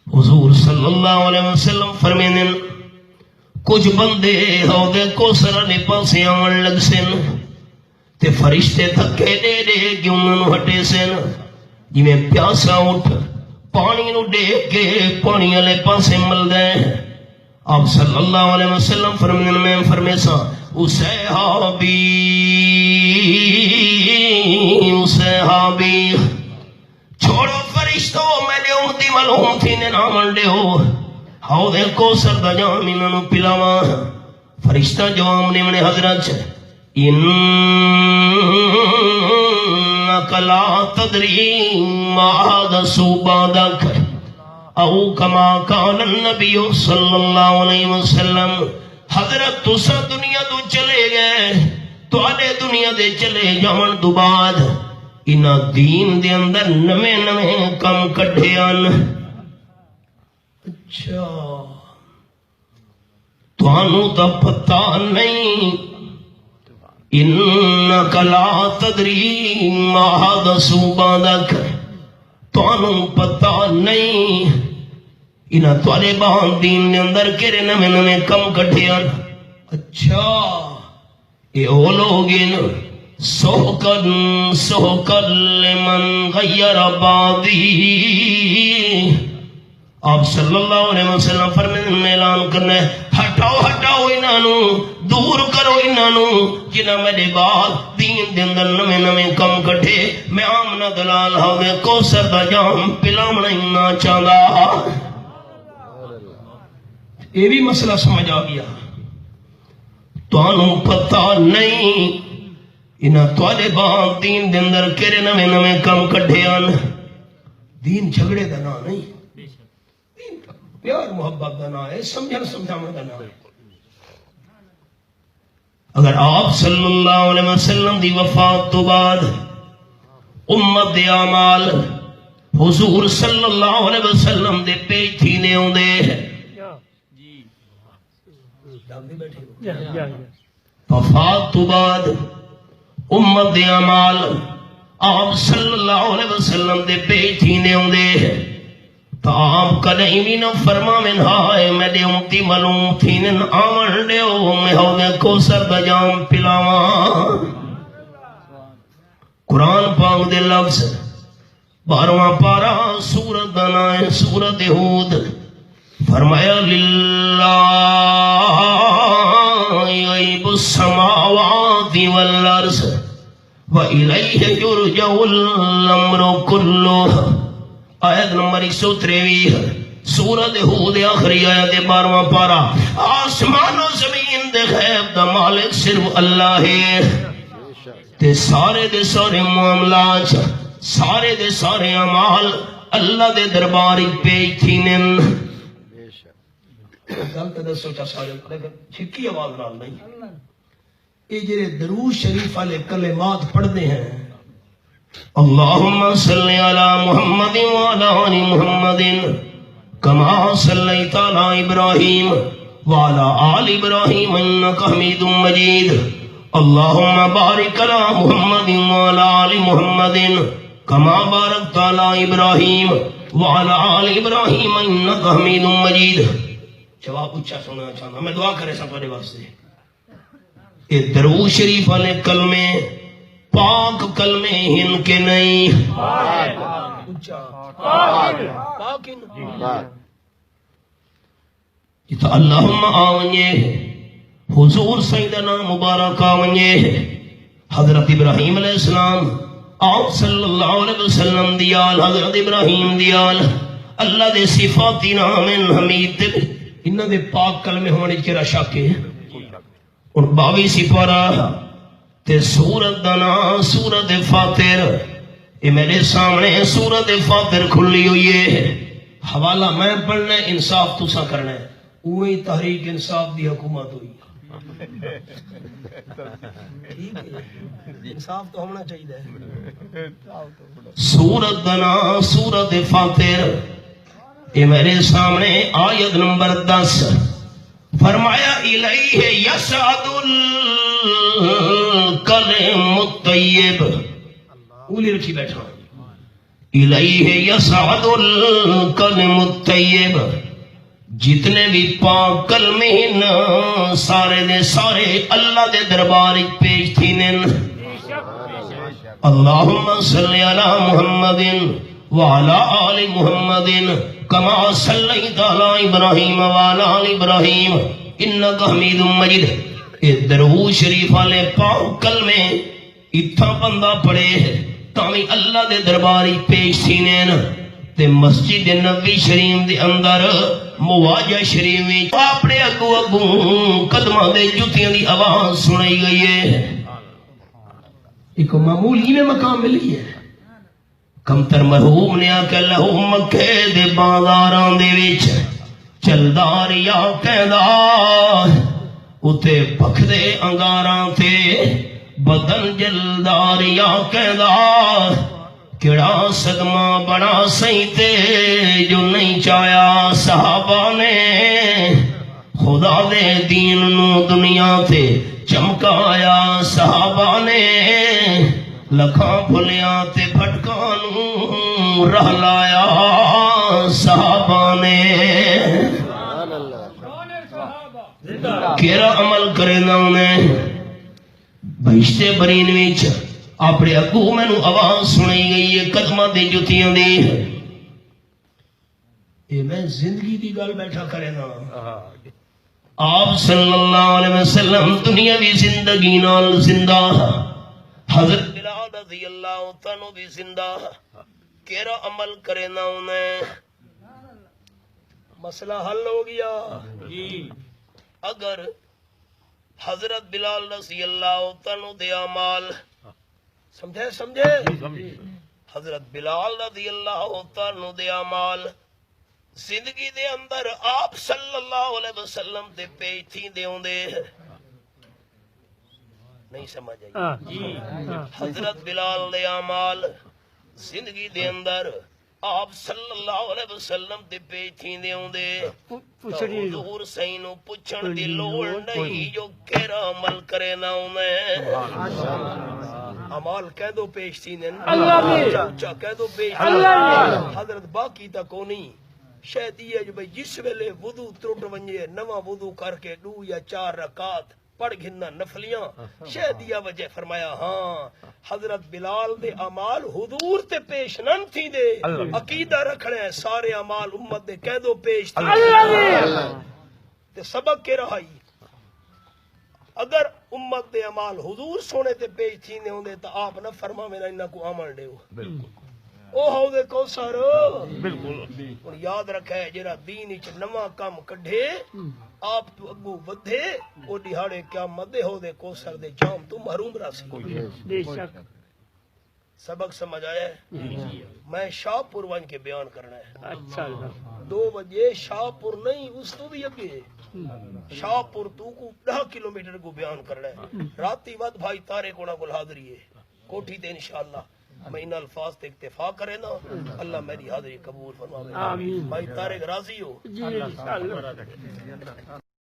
حضور صلی اللہ علیہ وسلم فرمینے کچھ بندے حوض کوثر نے پاسے آن لگ سن تے فرشتے دھکے دے دے کہ انہوں نے ہٹے سن جی میں پیاسا اٹھ پانی نو دے کے پانی والے پاسے مل دے آپ صلی اللہ علیہ وسلم فرمینے میں فرمیسا صحابی چھوڑو فرشتو میں نے امتی ملوم تھی نے نامن دے ہو حوض کوثر دا جام انہوں پلاوا فرشتہ جواب نے من حضرت انک لا تدری ما حدثوا بعدک او کما قال النبی صلی اللہ علیہ وسلم حضرت تسا دنیا تو چلے گئے تو آدھے دنیا دے چلے جان تو بعد انہا دین دے اندر نوے نوے کم کٹھے آن اچھا تو آنو تا پتہ نہیں انکا لا تدری ما حدثوا بعدک تو آنو پتہ نہیں انہا توارے بہان دین دے اندر کرے نوے نوے کم کٹھے آن اچھا اے او لوگین سوکن لمن غیر آبادی آپ صلی اللہ علیہ وسلم فرمائیں میں اعلان کرنے ہٹاؤ انہوں دور کرو انہوں جنہ میرے بعد دین دے اندر نوے نوے کم کٹھے میں آمنہ دلال ہوئے کوثر دا جام پلامنا ہی چاہتا یہ بھی مسئلہ سمجھ آ گیا تو انہوں پتہ نہیں انہاں توالے بعد دین دے اندر کرے نوے نوے کم کٹھے آن دین جھگڑے دا نا نہیں دین پیار محبت دا نا ہے سمجھانا دا نا ہے اگر آپ صلی اللہ علیہ وسلم دی وفات تو بعد امت دے اعمال حضور صلی اللہ علیہ وسلم دے پیچ تھی نے ہوں دے وفات تو بعد امت دے اعمال آپ صلی اللہ علیہ وسلم دے پیچ تھی نے ہوں دے تو آپ کا نہیں بھی نہ فرما من ہائے میں دے امتی معلوم تھی نن آمن دے ہو میں ہو دے کوثر دا جام پلاواں قرآن پاک دے لفظ 12واں پارہ سورت دنائے سورت ہود فرمایا للہ غیب السماوات والارض وَإِلَيْهِ يُرْجَعُ الْأَمْرُ كُلُّهُ آیت نمبر 123 سورت ہود آخری آیت 12واں پارہ آسمان و زمین دے غیب دا مالک صرف اللہ ہے تے سارے دے سارے معاملات سارے دے سارے اعمال اللہ دے درباری پیچ تھینن گل تے دسو چا سارے لیکن چھکی آواز نال نہیں یہ جڑے درود شریف والے کلمات پڑھتے ہیں اللہم صلی علی محمد وعلی آل محمد کما صلیت علی ابراہیم وعلی آل ابراہیم انکا حمید مجید اللہم بارک علی محمد وعلی آل محمد کما بارکت علی ابراہیم وعلی آل ابراہیم انکا حمید مجید جواب اچھا سننا چاہتا میں دعا کرے سا تھوڑے واسطے یہ درود شریف والے کلمے پاک کلمے ہن کے نہیں پاک جتا اللہم آونجے حضور سیدنا مبارک آونجے حضرت ابراہیم علیہ السلام آپ صلی اللہ علیہ وسلم دیال حضرت ابراہیم دیال اللہ دے صفاتی نام حمید انہاں دے پاک کلمے ہونے چرا شاکے اور 22 سپارہ تے سورت دنا سورت فاتر یہ میرے سامنے سورت فاتر کھلی ہوئی ہے حوالہ میں پڑھنا ہے انصاف تسا کرنا ہے وہی تحریک انصاف دی حکومت ہوئی انصاف تو ہونا چاہیے سورت دنا سورت فاتر یہ میرے سامنے آیت نمبر 10 فرمایا الیہ یسعد الکلم الطیب اولی رکھی بیٹھا الیہ یسعد الکلم الطیب جتنے بھی پاک کلمے ہیں سارے دے سارے اللہ دے دربار پیش تھی نن اللہم صلی علی محمد وعلا آل محمد کما صلیت علی ابراہیم وعلا آل ابراہیم انکا حمید مجید اے درود شریف والے پاک کلمے اتھا بندہ پڑے تامی اللہ دے درباری پیش تھی نن تے مسجد نبی شریف دے اندر مواجہ شریف میں اپنے اگو اگو قدمہ دے جتیاں دی آواز سنائی گئی ہے ایک معمولی میں مقام ملی ہے کمتر مرحوم نے آکے لہو مکے دے بازاران دے وچ چلدار یا کہدار اتے پکھ دے انگاراں تے بدن جلدار یا کہدار کیڑا صدمہ بڑا سیتے جو نہیں چاہیا صحابہ نے خدا دے دین نو دنیا تے چمکایا صحابہ نے لکھاں بھلیاں تے بھٹکانوں رہ لایا صحابہ نے کیرا عمل کرے نا انہیں بہشتے برین ویچ اپنے اگو میں نو آواز سنائی گئی ہے قدمہ دے جتیاں دی اے میں زندگی دی گل بیٹھا کرے نا آپ صلی اللہ علیہ وسلم دنیاوی زندگی نال زندہ حضرت بلال رضی اللہ عنہ بھی زندہ کیرا عمل کرے نا انہیں مسئلہ حل ہو گیا اگر حضرت بلال رضی اللہ عنہ دے اعمال سمجھے حضرت بلال رضی اللہ عنہ دے اعمال زندگی دے اندر آپ صلی اللہ علیہ وسلم دے پیش تھی دے ہوندے نہیں سمجھ آئی حضرت بلال دے اعمال زندگی دے اندر آپ صلی اللہ علیہ وسلم دے پیش تھی دے ہوندے حضور سینو پچھن دی لوڑ نہیں جو کیرا عمل کرے نا انہیں عمال کہہ دو پیش تھی نے اچھا کہہ دو پیش حضرت باقی تک نہیں شاید یہ جو بھئی جس ویلے وضو ترٹ ونجے نواں وضو کر کے 2 یا 4 رکعات پڑھ گھننا نفلیاں شاید یہ وجہ فرمایا ہاں حضرت بلال دے اعمال حضور تے پیش نن تھی دے عقیدہ رکھنے ہیں سارے اعمال امت دے کہہ دو پیش تھی تے سبق کے رہائی اگر امت دے اعمال حضور سونے تے پیش تھی نے ہوندے تا آپ نہ فرما میرا انہاں کو عمل دیو او حوض کوثر بالکل اور یاد رکھے جڑا دین وچ نواں کام کڈھے آپ تو اگو ودھے او دہاڑے قیامت دے حوض کوثر دے جام تو محروم راسی بے شک سبق سمجھ آیا ہے میں شاہ پور ون کے بیان کرنا ہے اچھا 2 بجے شاہ پور نہیں اس تو بھی اگے شاہ پور تو کو 10 کلومیٹر کو بیان کرنا ہے راتی ود بھائی طارق کونا کو حاضری ہے کوٹھی تے انشاءاللہ میں ان الفاظ تے اکتفا کرے نا اللہ میری حاضری قبول فرمائے آمین بھائی طارق راضی ہو جی انشاءاللہ